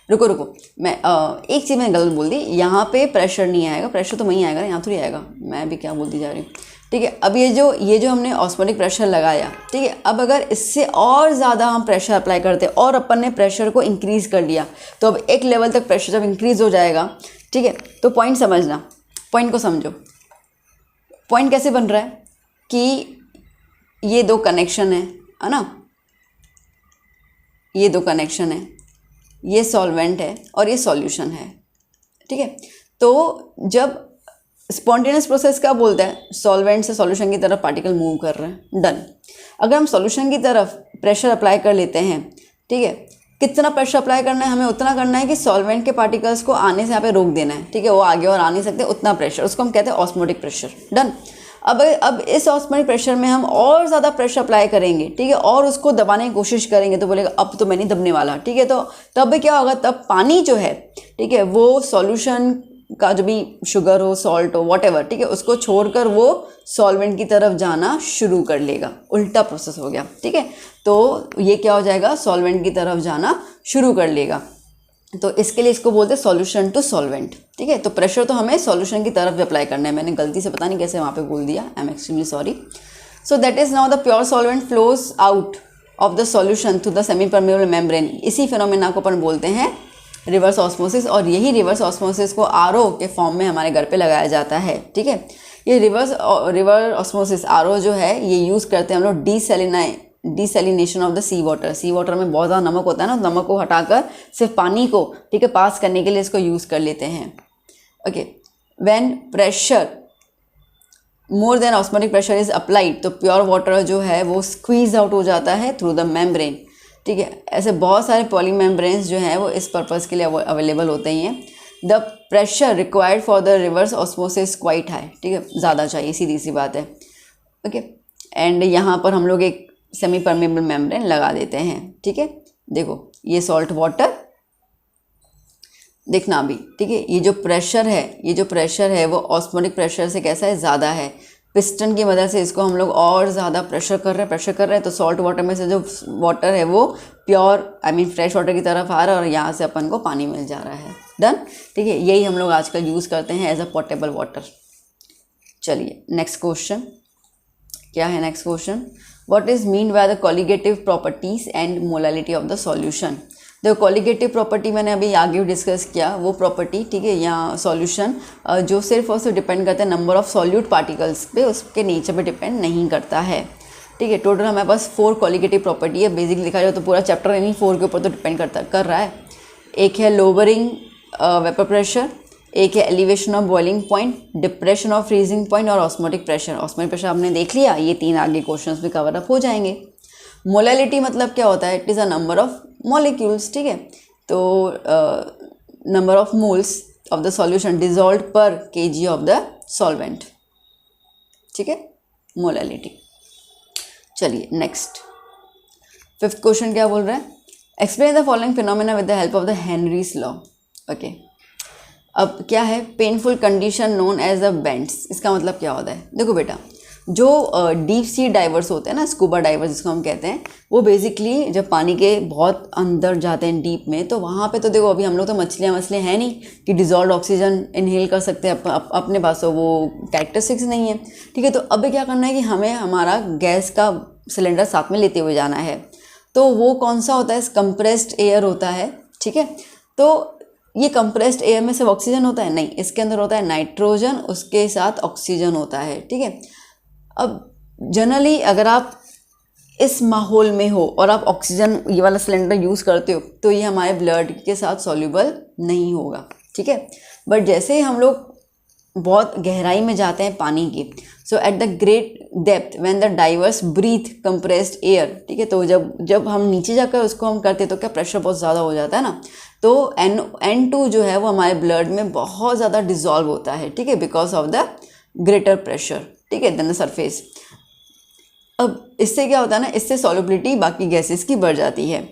रुको, मैं एक चीज़ मैंने गलत बोल दी, यहाँ पे प्रेशर नहीं आएगा, प्रेशर तो वहीं आएगा, यहाँ थोड़ी आएगा, मैं भी क्या बोलती जा रही हूँ, ठीक है। अब ये जो हमने ऑस्मोटिक प्रेशर लगाया, ठीक है, अब अगर इससे और ज़्यादा हम प्रेशर अप्लाई करते और अपन ने प्रेशर को इंक्रीज़ कर लिया, तो अब एक लेवल तक प्रेशर जब इंक्रीज़ हो जाएगा, ठीक है, तो पॉइंट समझना, पॉइंट को समझो। पॉइंट कैसे बन रहा है कि ये दो कनेक्शन है ना, ये दो कनेक्शन है, ये सॉल्वेंट है और ये सॉल्यूशन है, ठीक है। तो जब स्पॉन्टेनियस प्रोसेस क्या बोलता है, सॉल्वेंट से सॉल्यूशन की तरफ पार्टिकल मूव कर रहे हैं, डन। अगर हम सॉल्यूशन की तरफ प्रेशर अप्लाई कर लेते हैं, ठीक है, कितना प्रेशर अप्लाई करना है, हमें उतना करना है कि सॉल्वेंट के पार्टिकल्स को आने से यहाँ पे रोक देना है, ठीक है, वो आगे और आ नहीं सकते, उतना प्रेशर, उसको हम कहते हैं ऑस्मोटिक प्रेशर, डन। अब इस ऑस्मोटिक प्रेशर में हम और ज़्यादा प्रेशर अप्लाई करेंगे, ठीक है, और उसको दबाने की कोशिश करेंगे, तो बोलेगा अब तो मैं नहीं दबने वाला, ठीक है। तो तब क्या होगा, तब पानी जो है, ठीक है, वो सॉल्यूशन का जो भी शुगर हो, सॉल्ट हो, वॉटेवर, ठीक है, उसको छोड़कर वो सॉल्वेंट की तरफ जाना शुरू कर लेगा। उल्टा प्रोसेस हो गया, ठीक है। तो ये क्या हो जाएगा, सॉल्वेंट की तरफ जाना शुरू कर लेगा। तो इसके लिए इसको बोलते हैं सॉल्यूशन टू सॉल्वेंट, ठीक है। तो प्रेशर तो हमें सॉल्यूशन की तरफ अप्लाई करना है। मैंने गलती से पता नहीं कैसे वहाँ पे बोल दिया, I am extremely sorry. So that is now the pure solvent flows out of the solution through the semi permeable membrane. इसी फिनोमेना को अपन बोलते हैं रिवर्स ऑस्मोसिस, और यही रिवर्स ऑस्मोसिस को आरओ के फॉर्म में हमारे घर पे लगाया जाता है, ठीक है। ये रिवर्स ऑस्मोसिस आरओ जो है ये यूज़ करते हैं हम लोग desalination of the sea water. Sea water में बहुत ज़्यादा नमक होता है ना, नमक को हटाकर सिर्फ पानी को, ठीक है, पास करने के लिए इसको यूज़ कर लेते हैं। Okay, when pressure more than osmotic pressure is applied, तो प्योर वाटर जो है वो स्क्वीज आउट हो जाता है थ्रू द मेम्ब्रेन, ठीक है। ऐसे बहुत सारे पॉली मेम्ब्रेन्स जो हैं वो इस पर्पज़ के लिए अवेलेबल होते ही हैं। The pressure required for the reverse osmosis quite high, ठीक है, ज़्यादा चाहिए, सीधी सी बात है। ओके, एंड यहाँ पर हम लोग एक सेमी परमेबल मेम्ब्रेन लगा देते हैं, ठीक है। देखो ये सॉल्ट वाटर, देखना अभी, ठीक है, ये जो प्रेशर है वो ऑस्मोटिक प्रेशर से कैसा है, ज़्यादा है। पिस्टन की मदद से इसको हम लोग और ज़्यादा प्रेशर कर रहे हैं, तो सॉल्ट वाटर में से जो वाटर है वो प्योर फ्रेश वाटर की तरफ आ रहा है और यहाँ से अपन को पानी मिल जा रहा है। डन, ठीक है। यही हम लोग आजकल यूज़ करते हैं एज अ पोर्टेबल वाटर। चलिए नेक्स्ट क्वेश्चन क्या है। Next question, what is mean by the colligative properties and molality of the solution. देखो कॉलिगेटिव प्रॉपर्टी मैंने अभी आगे डिस्कस किया, वो प्रॉपर्टी, ठीक है, या सॉल्यूशन जो सिर्फ और सिर्फ डिपेंड करता है नंबर ऑफ सॉल्यूट पार्टिकल्स पे, उसके नेचर पे डिपेंड नहीं करता है, ठीक है। टोटल हमारे पास 4 कॉलिगेटिव प्रॉपर्टी है। बेसिकली देखा जाए तो पूरा चैप्टर इन्हीं 4 के ऊपर तो डिपेंड कर रहा है। एक है लोअरिंग वेपर प्रेशर, एक है elevation of boiling point, depression of freezing point और ऑस्मोटिक प्रेशर। ऑस्मोटिक प्रेशर आपने देख लिया, ये 3 आगे क्वेश्चंस में कवर अप हो जाएंगे। मोलैलिटी मतलब क्या होता है, it is a number of molecules, ठीक है। तो number of moles of the solution dissolved पर केजी ऑफ द सॉल्वेंट, ठीक है, मोलैलिटी। चलिए नेक्स्ट 5th क्वेश्चन क्या बोल रहा है, explain the following phenomena with the help of the Henry's law. Okay, अब क्या है, painful condition known as the bends. इसका मतलब क्या होता है, देखो बेटा, जो डीप सी डाइवर्स होते हैं ना, स्कूबा डाइवर्स जिसको हम कहते हैं, वो बेसिकली जब पानी के बहुत अंदर जाते हैं डीप में, तो वहाँ पे तो देखो अभी हम लोग तो मछलियाँ हैं नहीं कि डिजॉल्व ऑक्सीजन इनहेल कर सकते हैं, अपने पास तो वो कैरेक्टरिस्टिक्स नहीं है, ठीक है। तो अभी क्या करना है कि हमें हमारा गैस का सिलेंडर साथ में लेते हुए जाना है। तो वो कौन सा होता है, कंप्रेस्ड एयर होता है, ठीक है। तो ये कंप्रेस्ड एयर में सिर्फ ऑक्सीजन होता है, नहीं, इसके अंदर होता है नाइट्रोजन, उसके साथ ऑक्सीजन होता है, ठीक है। अब जनरली अगर आप इस माहौल में हो और आप ऑक्सीजन ये वाला सिलेंडर यूज़ करते हो तो ये हमारे ब्लड के साथ सॉल्यूबल नहीं होगा, ठीक है। बट जैसे ही हम लोग बहुत गहराई में जाते हैं पानी की, so at the great depth when the divers breathe compressed air, ठीक है, तो जब हम नीचे जाकर उसको हम करते तो क्या प्रेशर बहुत ज़्यादा हो जाता है ना, तो N2 जो है वो हमारे ब्लड में बहुत ज़्यादा डिजॉल्व होता है, ठीक है, because of the greater pressure, ठीक है, देन द सरफेस। अब इससे क्या होता है ना, इससे सॉल्युबिलिटी बाकी गैसेस की बढ़ जाती है।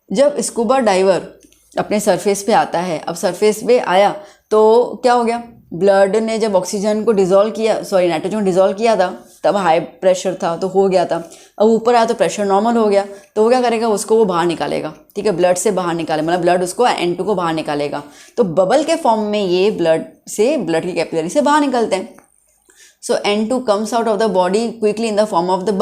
जब स्कूबा डाइवर अपने सरफेस पे आता है, अब सरफेस पे आया तो क्या हो गया, ब्लड ने जब ऑक्सीजन को डिज़ोल्व किया, नाइट्रोजन को डिज़ोल्व किया था, तब हाई प्रेशर था तो हो गया था। अब ऊपर आया तो प्रेशर नॉर्मल हो गया, तो वो क्या करेगा, उसको वो बाहर निकालेगा, ठीक है, ब्लड से बाहर निकाले, मतलब ब्लड उसको N2 को बाहर निकालेगा। तो बबल के फॉर्म में ये ब्लड की कैपिलरी से बाहर निकलते हैं। सो N2 comes out of the body quickly in the form of the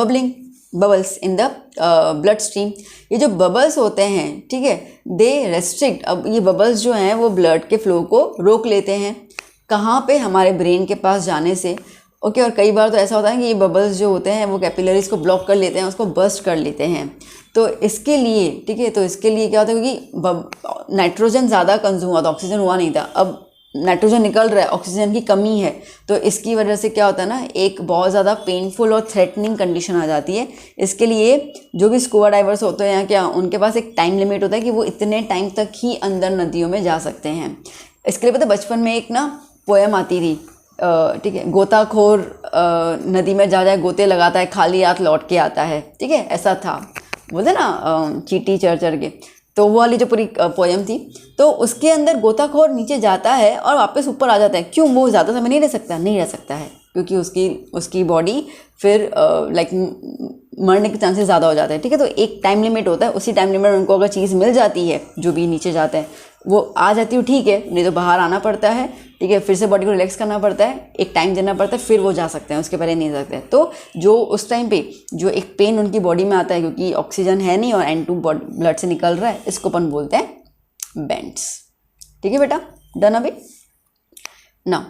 bubbles in the blood stream. ये जो बबल्स होते हैं, ठीक है, दे रेस्ट्रिक्ट, अब ये बबल्स जो हैं वो ब्लड के फ्लो को रोक लेते हैं, कहाँ पे, हमारे ब्रेन के पास जाने से, ओके। और कई बार तो ऐसा होता है कि ये बबल्स जो होते हैं वो कैपिलरीज को ब्लॉक कर लेते हैं, उसको बर्स्ट कर लेते हैं। तो इसके लिए, ठीक है, तो इसके लिए क्या होता है, क्योंकि नाइट्रोजन ज़्यादा कंज्यूम हुआ था, ऑक्सीजन हुआ नहीं था, अब नाइट्रोजन निकल रहा है, ऑक्सीजन की कमी है, तो इसकी वजह से क्या होता है ना, एक बहुत ज़्यादा पेनफुल और थ्रेटनिंग कंडीशन आ जाती है। इसके लिए जो भी स्कूबा डाइवर्स होते हैं क्या, उनके पास एक टाइम लिमिट होता है कि वो इतने टाइम तक ही अंदर नदियों में जा सकते हैं। इसके लिए पता, बचपन में एक ना पोएम आती थी, ठीक है, गोताखोर नदी में जा जाए गोते लगाता है, खाली हाथ लौट के आता है, ठीक है, ऐसा था, बोलते ना चींटी चढ़ के। तो वो वाली जो पूरी पोएम थी, तो उसके अंदर गोताखोर नीचे जाता है और वापस ऊपर आ जाता है। क्यों? वो ज़्यादा समय नहीं रह सकता? नहीं रह सकता है, क्योंकि उसकी बॉडी फिर लाइक मरने के चांसेस ज़्यादा हो जाते हैं। ठीक है, तो एक टाइम लिमिट होता है, उसी टाइम लिमिट में उनको अगर चीज़ मिल जाती है, जो भी नीचे जाते हैं वो आ जाती है, ठीक है, नहीं तो बाहर आना पड़ता है। ठीक है, फिर से बॉडी को रिलैक्स करना पड़ता है, एक टाइम देना पड़ता है, फिर वो जा सकते हैं, उसके पहले नहीं जा सकते। तो जो उस टाइम पे जो एक पेन उनकी बॉडी में आता है, क्योंकि ऑक्सीजन है नहीं और N2 ब्लड से निकल रहा है, इसको अपन बोलते हैं बेंड्स। ठीक है बेटा, डन अभी ना।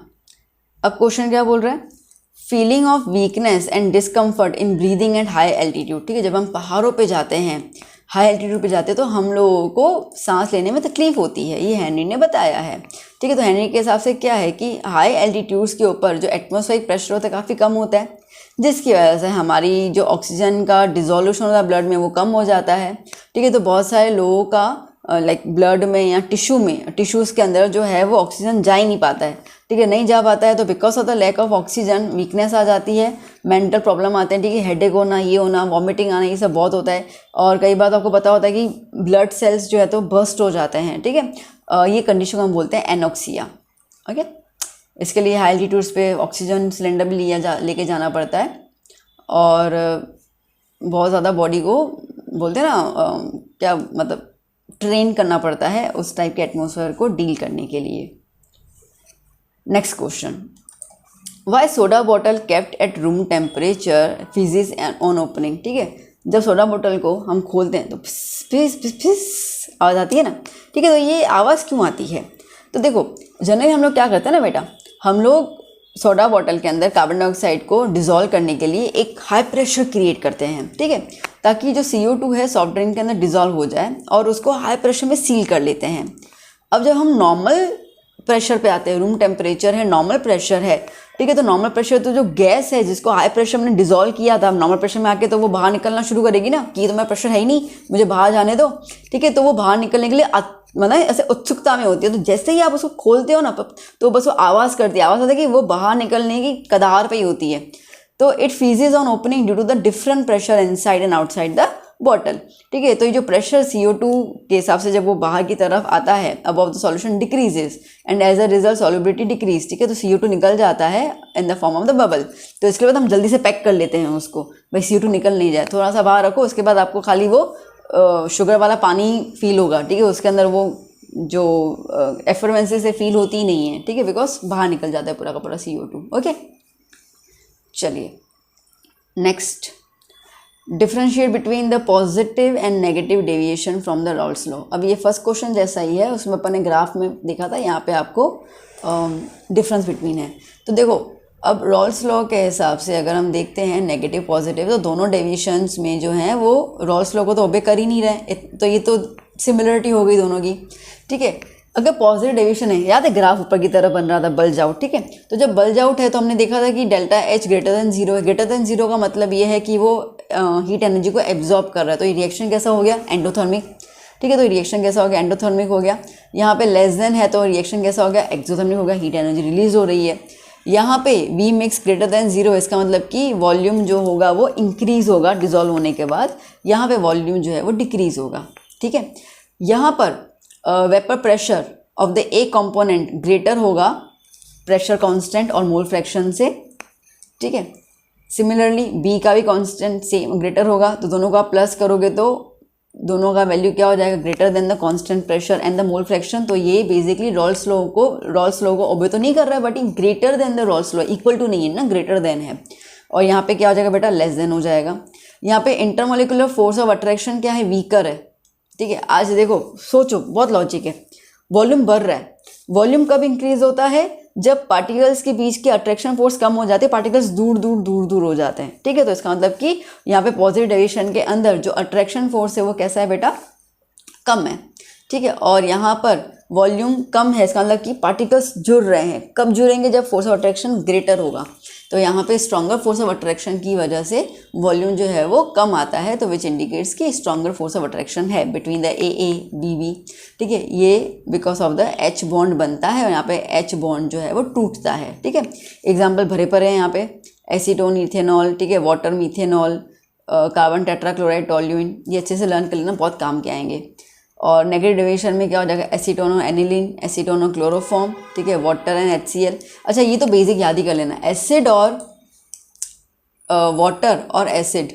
अब क्वेश्चन क्या बोल रहा है? Feeling of weakness and discomfort in breathing at high altitude. ठीक है, जब हम पहाड़ों पे जाते हैं, हाई एल्टीट्यूड पे जाते हैं, तो हम लोगों को सांस लेने में तकलीफ होती है, ये हेनरी ने बताया है। ठीक है, तो हेनरी के हिसाब से क्या है कि हाई एल्टीट्यूड्स के ऊपर जो एटमॉस्फेरिक प्रेशर होता है काफ़ी कम होता है, जिसकी वजह से हमारी जो ऑक्सीजन का डिजोल्यूशन होता है ब्लड में वो कम हो जाता है। ठीक है, तो बहुत सारे लोगों का लाइक ब्लड में या टिश्यूज़ के अंदर जो है वो ऑक्सीजन जा ही नहीं पाता है। ठीक है, नहीं जा पाता है तो because of the lack of oxygen weakness आ जाती है, मेंटल प्रॉब्लम आते हैं। ठीक है, हेडेक होना, ये होना, वॉमिटिंग आना, ये सब बहुत होता है। और कई बार तो आपको पता होता है कि ब्लड सेल्स जो है तो बर्स्ट हो जाते हैं। ठीक है, ये कंडीशन को हम बोलते हैं एनोक्सिया। ओके, इसके लिए हाई एल्टीट्यूड्स पे ऑक्सीजन सिलेंडर भी लेके जाना पड़ता है, और बहुत ज़्यादा बॉडी को बोलते हैं ना क्या मतलब ट्रेन करना पड़ता है उस टाइप के एटमॉस्फेयर को डील करने के लिए। Next question, why soda bottle kept at room temperature fizzes on opening. ठीक है, जब सोडा बोतल को हम खोलते हैं तो फिस फिस फिस फिस आवाज़ आती है ना। ठीक है, तो ये आवाज़ क्यों आती है? तो देखो, जनरली हम लोग क्या करते हैं ना बेटा, हम लोग सोडा बॉटल के अंदर कार्बन डाइऑक्साइड को डिज़ोल्व करने के लिए एक हाई प्रेशर क्रिएट करते हैं। ठीक है, ताकि जो CO2 है सॉफ्ट ड्रिंक के अंदर डिज़ोल्व हो जाए, और उसको हाई प्रेशर में सील कर लेते हैं। अब जब हम नॉर्मल प्रेशर पे आते हैं, रूम टेम्परेचर है, नॉर्मल प्रेशर है। ठीक है, तो नॉर्मल प्रेशर तो जो गैस है जिसको हाई प्रेशर में डिज़ोल्व किया था, नॉर्मल प्रेशर में आके तो वो बाहर निकलना शुरू करेगी ना कि ये तो मेरा प्रेशर है ही नहीं, मुझे बाहर जाने दो। ठीक है, तो वो बाहर निकलने के लिए मतलब ऐसे उत्सुकता में होती है। तो जैसे ही आप उसको खोलते हो ना, तो बस वो आवाज़ करती है, आवाज़ होती है कि वो बाहर निकलने की कगार पे ही होती है। तो it fizzes on opening due to the different pressure inside and outside the bottle. ठीक है, तो ये जो प्रेशर CO2 के हिसाब से जब वो बाहर की तरफ आता है, above the solution decreases and as a result solubility decrease. ठीक है, तो CO2 निकल जाता है in the form of the bubble. तो इसके बाद हम जल्दी से पैक कर लेते हैं उसको, भाई CO2 निकल नहीं जाए, थोड़ा सा बाहर रखो, उसके बाद आपको खाली वो शुगर वाला पानी फील होगा। ठीक है, उसके अंदर वो जो एफर्वेंसेस से फील होती ही नहीं है। ठीक है, बिकॉज बाहर निकल जाता है पूरा का पूरा CO2। ओके, चलिए next, differentiate between the positive and negative deviation from the Raoult's law. अब ये फर्स्ट क्वेश्चन जैसा ही है, उसमें अपन ने ग्राफ में देखा था, यहाँ पे आपको डिफरेंस बिटवीन है। तो देखो, अब रॉल्स लॉ के हिसाब से अगर हम देखते हैं नेगेटिव पॉजिटिव, तो दोनों डेविएशंस में जो हैं वो रॉल्स लॉ को तो ओबे कर ही नहीं रहे, तो ये तो सिमिलरिटी हो गई दोनों की। ठीक है, अगर पॉजिटिव डेविएशन है, याद है ग्राफ ऊपर की तरफ बन रहा था बल्ज आउट। ठीक है, तो जब बल्ज आउट है तो हमने देखा था कि डेल्टा H ग्रेटर देन 0 है। ग्रेटर देन 0 का मतलब ये है कि वो हीट एनर्जी को एब्जॉर्ब कर रहा है, तो ये रिएक्शन कैसा हो गया? एंडोथर्मिक। ठीक है, तो रिएक्शन कैसा हो गया? एंडोथर्मिक हो गया। यहाँ पे लेस देन है तो रिएक्शन कैसा हो गया? एक्सोथर्मिक हो गया, हीट एनर्जी रिलीज हो रही है। यहाँ पे V मिक्स ग्रेटर देन 0, इसका मतलब कि वॉल्यूम जो होगा वो इंक्रीज होगा डिजोल्व होने के बाद, यहाँ पे वॉल्यूम जो है वो डिक्रीज होगा। ठीक है, यहाँ पर vapour pressure of the A component greater होगा प्रेशर कांस्टेंट और मोल फ्रैक्शन से। ठीक है, सिमिलरली B का भी कांस्टेंट सेम ग्रेटर होगा, तो दोनों का प्लस करोगे तो दोनों का वैल्यू क्या हो जाएगा? Greater than the constant pressure and the mole fraction. तो ये बेसिकली रॉल्स लॉ को ओबे तो नहीं कर रहा है, but greater than the Raoult's law, equal to नहीं है ना, ग्रेटर देन है। और यहाँ पे क्या हो जाएगा बेटा? लेस देन हो जाएगा। यहाँ पे इंटरमोलिकुलर फोर्स ऑफ अट्रैक्शन क्या है? वीकर है। ठीक है, आज देखो, सोचो, बहुत लॉजिक है। वॉल्यूम बढ़ रहा है, वॉल्यूम कब इंक्रीज होता है? जब पार्टिकल्स के बीच की अट्रैक्शन फोर्स कम हो जाती है, पार्टिकल्स दूर दूर दूर दूर हो जाते हैं। ठीक है, तो इसका मतलब कि यहाँ पे पॉजिटिव डेविएशन के अंदर जो अट्रैक्शन फोर्स है वो कैसा है बेटा? कम है। ठीक है, और यहाँ पर वॉल्यूम कम है, इसका मतलब कि पार्टिकल्स जुड़ रहे हैं। कब जुड़ेंगे? जब फोर्स ऑफ अट्रैक्शन ग्रेटर होगा। तो यहाँ पे स्ट्रॉन्गर फोर्स ऑफ अट्रैक्शन की वजह से वॉल्यूम जो है वो कम आता है, तो विच इंडिकेट्स कि स्ट्रॉन्गर फोर्स ऑफ अट्रैक्शन है बिटवीन द AA BB। ठीक है, ये because of the H bond बनता है और यहाँ पे H बॉन्ड जो है वो टूटता है। ठीक है, एग्जाम्पल भरे पड़े हैं यहाँ पे, एसीटोन इथेनॉल, ठीक है, water methanol, carbon tetrachloride toluene, ये अच्छे से लर्न कर लेना, बहुत काम के आएंगे। और नेगेटिव डेविएशन में क्या हो जाएगा, एसीटोनो एनिलीन, एसीटोनो क्लोरोफॉर्म, ठीक है, वाटर एंड HCl। अच्छा ये तो बेसिक याद ही कर लेना, एसिड और वाटर और एसिड,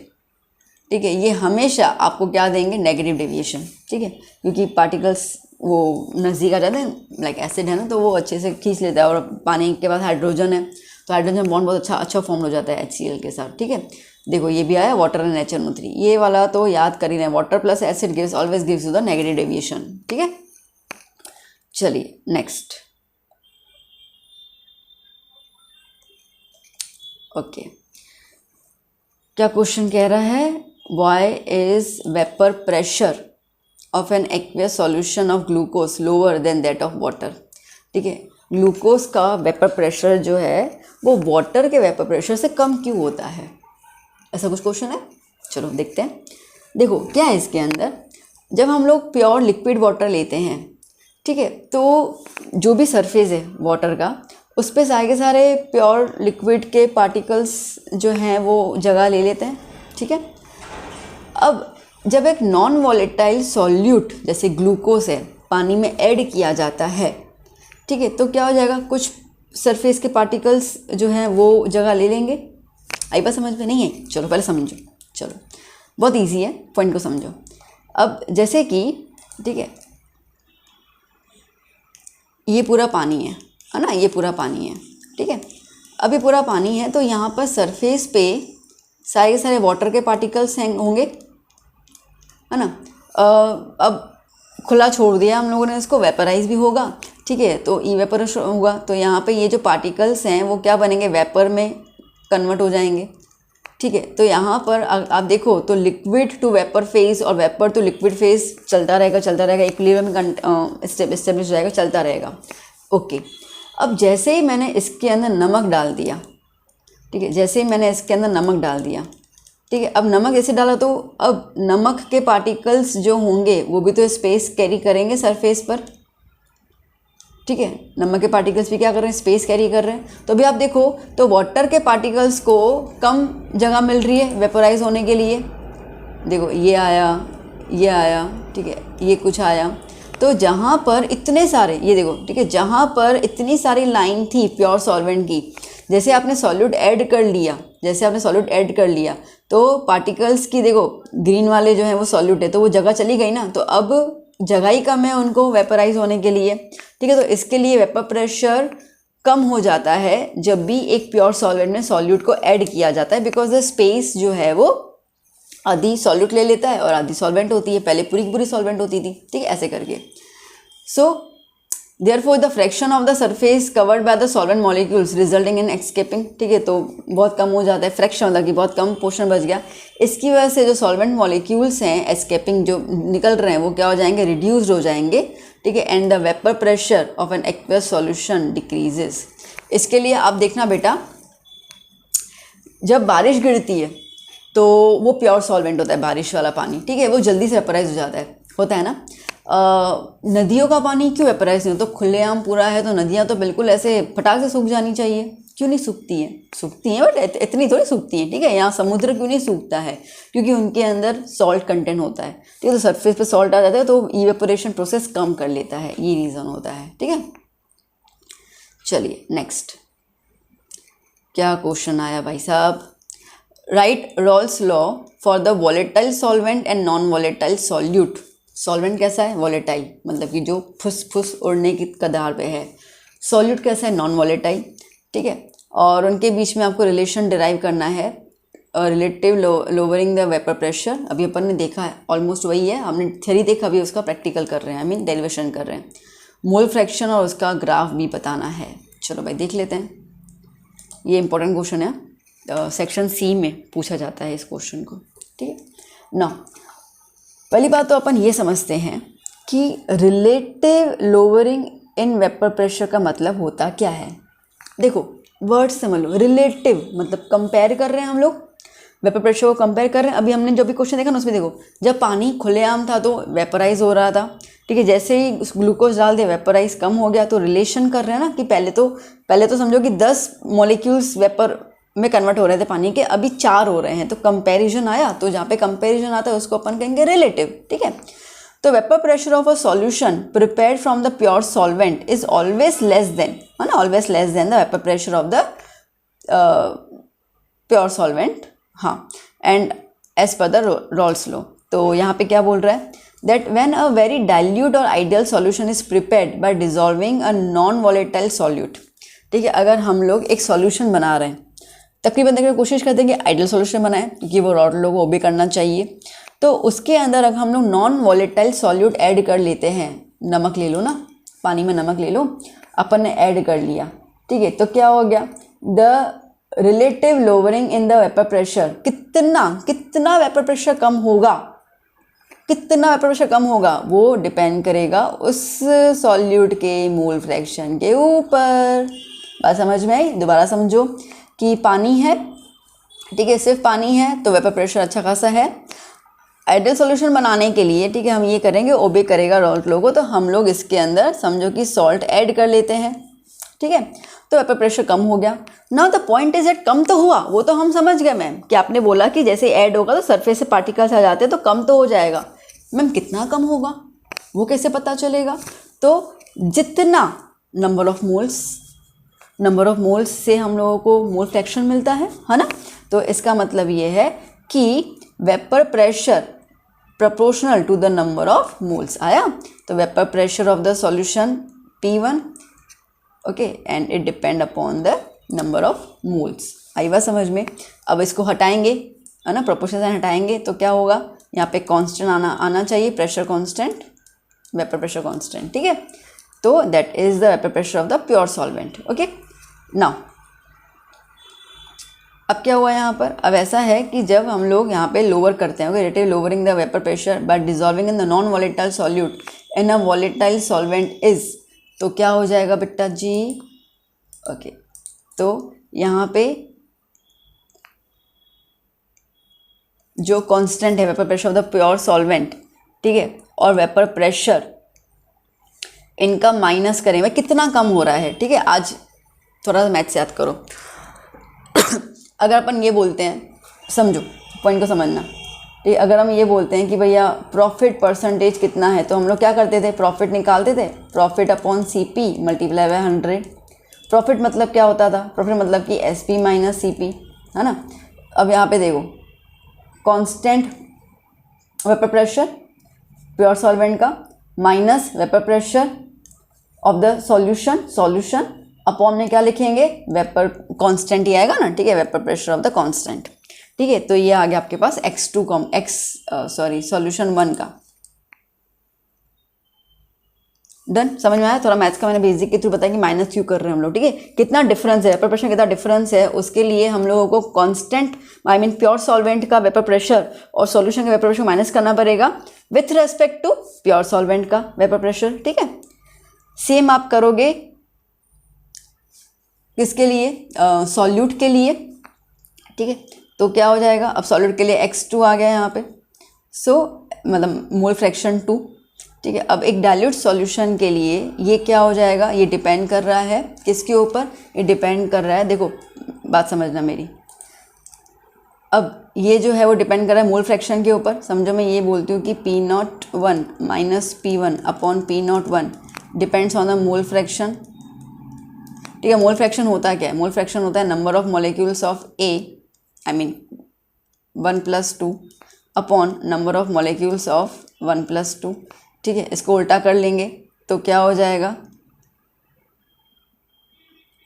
ठीक है, ये हमेशा आपको क्या देंगे, नेगेटिव डेविएशन, ठीक है, क्योंकि पार्टिकल्स वो नज़दीक आ जाते हैं, लाइक एसिड है ना तो वो अच्छे से खींच लेता है, और पानी के बाद हाइड्रोजन है तो हाइड्रोजन बॉन्ड बहुत अच्छा फॉर्म हो जाता है HCl के साथ, ठीक है। देखो ये भी आया वाटर एंड HNO3, ये वाला तो याद कर ही रहे हैं, water plus acid gives always gives you the negative deviation, ठीक है। चलिए नेक्स्ट, ओके, क्या क्वेश्चन कह रहा है, why is vapour pressure of an aqueous solution of glucose lower than that of water, ठीक है, ग्लूकोज का वेपर प्रेशर जो है वो वाटर के वेपर प्रेशर से कम क्यों होता है, ऐसा कुछ क्वेश्चन है। चलो देखते हैं। देखो क्या है इसके अंदर, जब हम लोग प्योर लिक्विड वाटर लेते हैं, ठीक है, तो जो भी सरफेस है वाटर का उस पर सारे के सारे प्योर लिक्विड के पार्टिकल्स जो हैं वो जगह ले लेते हैं, ठीक है। अब जब एक नॉन वॉलेटाइल सॉल्यूट जैसे ग्लूकोज है पानी में ऐड किया जाता है, ठीक है, तो क्या हो जाएगा, कुछ सरफेस के पार्टिकल्स जो हैं वो जगह ले लेंगे। आई बात समझ में नहीं है, चलो पहले समझो, चलो बहुत इजी है, पॉइंट को समझो। अब जैसे कि, ठीक है, ये पूरा पानी है ना, ये पूरा पानी है, ठीक है, अब ये पूरा पानी है तो यहाँ पर सरफेस पे सारे के सारे वाटर के पार्टिकल्स होंगे, है ना। अब खुला छोड़ दिया हम लोगों ने इसको, वेपराइज भी होगा, ठीक है, तो इवेपोरेशन होगा, तो यहाँ पे ये जो पार्टिकल्स हैं वो क्या बनेंगे, वेपर में कन्वर्ट हो जाएंगे, ठीक है। तो यहाँ पर आप देखो तो लिक्विड टू वेपर फेज और वेपर टू लिक्विड फेज चलता रहेगा, इक्विलिब्रियम में एस्टेब्लिश हो जाएगा, चलता रहेगा, ओके। अब जैसे ही मैंने इसके अंदर नमक डाल दिया, ठीक है, जैसे ही मैंने इसके अंदर नमक डाल दिया, ठीक है, अब नमक ऐसे डाला तो अब नमक के पार्टिकल्स जो होंगे वो भी तो स्पेस कैरी करेंगे सरफेस पर, ठीक है, नमक के पार्टिकल्स भी क्या कर रहे हैं, स्पेस कैरी कर रहे हैं। तो अभी आप देखो तो वाटर के पार्टिकल्स को कम जगह मिल रही है वेपोराइज होने के लिए, देखो ये आया, ठीक है, ये कुछ आया, तो जहाँ पर इतने सारे, ये देखो, ठीक है, जहाँ पर इतनी सारी लाइन थी प्योर सॉल्वेंट की, जैसे आपने सॉल्यूट ऐड कर लिया, तो पार्टिकल्स की देखो ग्रीन वाले जो है वो सॉल्यूट है तो वो जगह चली गई ना, तो अब जगह ही कम है उनको वेपराइज होने के लिए, ठीक है। तो इसके लिए वेपर प्रेशर कम हो जाता है जब भी एक प्योर सॉल्वेंट में सॉल्यूट को ऐड किया जाता है, बिकॉज द स्पेस जो है वो आधी सॉल्यूट ले लेता है और आधी सॉल्वेंट होती है, पहले पूरी की पूरी सॉल्वेंट होती थी, ठीक है, ऐसे करके। So therefore the fraction of the surface covered by the solvent molecules resulting in escaping, ठीक है, तो बहुत कम हो जाता है, फ्रैक्शन मतलब कि बहुत कम पोर्शन बच गया, इसकी वजह से जो सॉल्वेंट मॉलिक्यूल्स हैं एस्केपिंग जो निकल रहे हैं वो क्या हो जाएंगे, रिड्यूस्ड हो जाएंगे, ठीक है, and the vapour pressure of an aqueous solution decreases. इसके लिए आप देखना बेटा, जब बारिश गिरती है तो वो प्योर सॉल्वेंट होता है बारिश वाला पानी, ठीक है, वो जल्दी से वेपराइज हो जाता है, होता है ना। नदियों का पानी क्यों वेपराइज नहीं होता, तो खुलेआम पूरा है तो नदियाँ तो बिल्कुल ऐसे फटाक से सूख जानी चाहिए, क्यों नहीं सूखती हैं, सूखती हैं बट इतनी थोड़ी सूखती हैं, ठीक है। यहाँ समुद्र क्यों नहीं सूखता है, क्योंकि उनके अंदर सॉल्ट कंटेंट होता है, ठीक है, तो सरफेस पे सॉल्ट आ जाता है तो इवेपोरेशन प्रोसेस कम कर लेता है, ये रीज़न होता है, ठीक है। चलिए नेक्स्ट, क्या क्वेश्चन आया भाई साहब, right Rawls law for the volatile solvent and non volatile solute. Solvent कैसा है, वॉलेटाइल मतलब कि जो फुस फुस उड़ने की कगार पे है, सॉल्यूट कैसा है, नॉन वॉलेटाइल, ठीक है, और उनके बीच में आपको रिलेशन डिराइव करना है, relative lowering the vapour pressure, अभी अपन ने देखा है ऑलमोस्ट वही है, हमने थ्योरी देखा, अभी उसका प्रैक्टिकल कर रहे हैं, आई मीन डेरिवेशन कर रहे हैं, मोल फ्रैक्शन और उसका ग्राफ भी बताना है। चलो भाई देख लेते हैं, ये इंपॉर्टेंट क्वेश्चन है, सेक्शन सी में पूछा जाता है इस क्वेश्चन को, ठीक है ना। पहली बात तो अपन ये समझते हैं कि relative lowering in vapour pressure का मतलब होता क्या है। देखो वर्ड समझ लो, रिलेटिव मतलब कंपेयर कर रहे हैं हम लोग, वेपर प्रेशर को कंपेयर कर रहे हैं। अभी हमने जो भी क्वेश्चन देखा ना उसमें देखो, जब पानी खुलेआम था तो वेपराइज हो रहा था, ठीक है, जैसे ही ग्लूकोज डाल दिया वेपराइज कम हो गया, तो रिलेशन कर रहे हैं ना कि पहले तो समझो कि 10 मॉलिक्यूल्स वेपर में कन्वर्ट हो रहे थे पानी के, अभी 4 हो रहे हैं, तो कंपैरिजन आया, तो जहाँ पे कंपैरिजन आता है उसको अपन कहेंगे रिलेटिव, ठीक है। तो vapour pressure of a solution prepared from the pure solvent is always less than, है ना, always less than the vapour pressure of the pure solvent, हाँ, and as per the Raoult's law. तो यहाँ पे क्या बोल रहा है, that when a very dilute or ideal solution is prepared by dissolving a non volatile solute, ठीक है, अगर हम लोग एक सॉल्यूशन बना रहे हैं, तकरीबन तकरीबन कोशिश करते हैं कि आइडियल सॉल्यूशन बनाएं क्योंकि वो रॉड लोग वो भी करना चाहिए, तो उसके अंदर अगर हम लोग नॉन वॉलेटाइल सॉल्यूट ऐड कर लेते हैं, नमक ले लो ना, पानी में नमक ले लो, अपन ने ऐड कर लिया, ठीक है, तो क्या हो गया, the relative lowering in the vapour pressure, कितना वेपर प्रेशर कम होगा, कितना वेपर प्रेशर कम होगा, वो डिपेंड करेगा उस सॉल्यूट के मोल फ्रैक्शन के ऊपर। बात समझ में आई? दोबारा समझो कि पानी है, ठीक है, सिर्फ पानी है तो वेपर प्रेशर अच्छा खासा है। आइडियल सॉल्यूशन बनाने के लिए, ठीक है, हम ये करेंगे, ओबे करेगा रॉल्ट लोगो, तो हम लोग इसके अंदर समझो कि सॉल्ट ऐड कर लेते हैं, ठीक है, तो वेपर प्रेशर कम हो गया। Now the point is that come तो हुआ, वो तो हम समझ गए मैम कि आपने बोला कि जैसे ऐड होगा तो सरफेस से पार्टिकल्स आ जाते हैं तो कम तो हो जाएगा। मैम कितना कम होगा वो कैसे पता चलेगा? तो जितना नंबर ऑफ मोल्स से हम लोगों को मोल फ्रैक्शन मिलता है ना, तो इसका मतलब ये है कि vapour pressure proportional to the number of moles आया। तो vapour pressure of the solution P1, okay, and it depend upon the number of moles. आई बात समझ में? अब इसको हटाएंगे, है ना, प्रोपोर्शन से हटाएंगे तो क्या होगा, यहाँ पे कांस्टेंट आना चाहिए, pressure constant, vapour pressure constant, ठीक है, तो that is the vapour pressure of the pure solvent. Okay, now अब क्या हुआ यहाँ पर, अब ऐसा है कि जब हम लोग यहाँ पे लोअर करते हैं, okay, relative lowering the vapour pressure by dissolving in the non volatile solute in a volatile solvent is, तो क्या हो जाएगा बेटा जी, ओके, तो यहाँ पे जो कांस्टेंट है vapour pressure of the pure solvent, ठीक है, और वेपर प्रेशर इनका माइनस करेंगे, कितना कम हो रहा है, ठीक है, आज थोड़ा सा मैथ्स याद करो। अगर अपन ये बोलते हैं, समझो पॉइंट को समझना, ठीक, अगर हम ये बोलते हैं कि भैया प्रॉफिट परसेंटेज कितना है, तो हम लोग क्या करते थे, प्रॉफिट निकालते थे, profit upon CP multiply by 100। Profit मतलब क्या होता था, प्रॉफिट मतलब कि SP माइनस CP, है ना। अब यहाँ पे देखो, constant vapour pressure pure solvent का minus vapour pressure of the solution upon में क्या लिखेंगे, वेपर कांस्टेंट ही आएगा ना, ठीक है, vapour pressure of the constant, ठीक है, तो ये आ गया आपके पास सॉल्यूशन 1 का। डन, समझ में आया? थोड़ा मैथ्स का मैंने बेसिक के थ्रू बताया कि माइनस क्यों कर रहे हैं हम लोग, ठीक है, कितना डिफरेंस है, वेपर प्रेशर कितना डिफरेंस है, उसके लिए हम लोगों को कांस्टेंट प्योर सॉल्वेंट का वेपर प्रेशर और सॉल्यूशन का वेपर प्रेशर माइनस करना पड़ेगा with respect to pure solvent का वेपर प्रेशर, ठीक है। सेम आप करोगे किसके लिए, सॉल्यूट के लिए, ठीक है, तो क्या हो जाएगा, अब सॉल्यूट के लिए X2 आ गया यहाँ पे, सो मतलब मोल फ्रैक्शन 2, ठीक है। अब एक डाइल्यूट सॉल्यूशन के लिए ये क्या हो जाएगा, ये डिपेंड कर रहा है किसके ऊपर, ये डिपेंड कर रहा है, देखो बात समझना मेरी, अब ये जो है वो डिपेंड कर रहा है मोल फ्रैक्शन के ऊपर। समझो मैं ये बोलती हूँ कि P01 minus P1 upon P01 depends on the mole fraction, ठीक है। मोल फ्रैक्शन होता क्या है, मोल फ्रैक्शन होता है number of molecules of A 1+2 upon number of molecules of 1+2, ठीक है। इसको उल्टा कर लेंगे तो क्या हो जाएगा,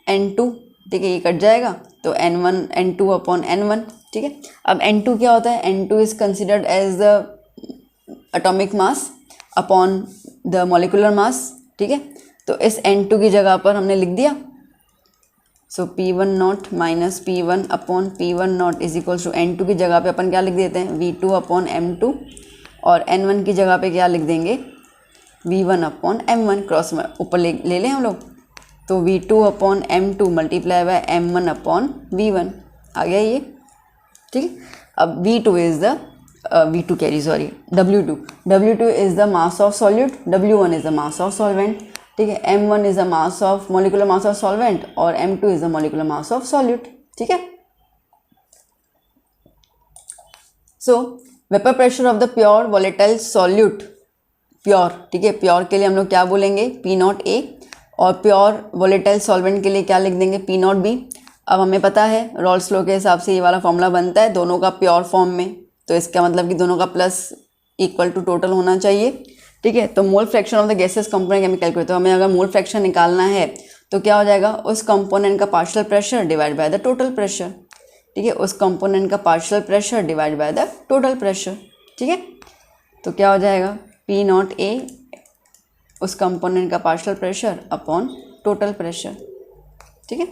N2, ठीक है, ये कट जाएगा तो N2 अपॉन N1, ठीक है। अब N2 क्या होता है, N2 is considered as the atomic mass upon the molecular mass, ठीक है। तो इस N2 की जगह पर हमने लिख दिया, so P10 minus P1 upon P10 is equals to N2 की जगह पे अपन क्या लिख देते हैं, V2 अपॉन M2, और N1 की जगह पे क्या लिख देंगे, V1 अपॉन M1, क्रॉस में ऊपर ले लें हम लोग, तो V2 upon M2 multiply by M1 upon V1 आ गया ये, ठीक है। अब W2 is the mass of solute, W1 is the mass of solvent, ठीक है। M1 is the mass of molecular mass of solvent और M2 is the molecular mass of solute, ठीक है। सो vapour pressure of the pure volatile solute pure, ठीक है, pure के लिए हम लोग क्या बोलेंगे, P0A, और प्योर वोलेटाइल सॉल्वेंट के लिए क्या लिख देंगे, P0B। अब हमें पता है रॉल्स लॉ के हिसाब से ये वाला फॉर्मूला बनता है दोनों का प्योर फॉर्म में, तो इसका मतलब कि दोनों का प्लस इक्वल टू टोटल होना चाहिए, ठीक है। तो मोल fraction of the gases component can be calculate, तो हमें अगर मोल फ्रैक्शन निकालना है तो क्या हो जाएगा, उस कंपोनेंट का partial pressure divide by the total pressure, ठीक है, उस कंपोनेंट का partial pressure divide by the total pressure, ठीक है। तो क्या हो जाएगा, P0A उस कंपोनेंट का partial pressure upon total pressure, ठीक है।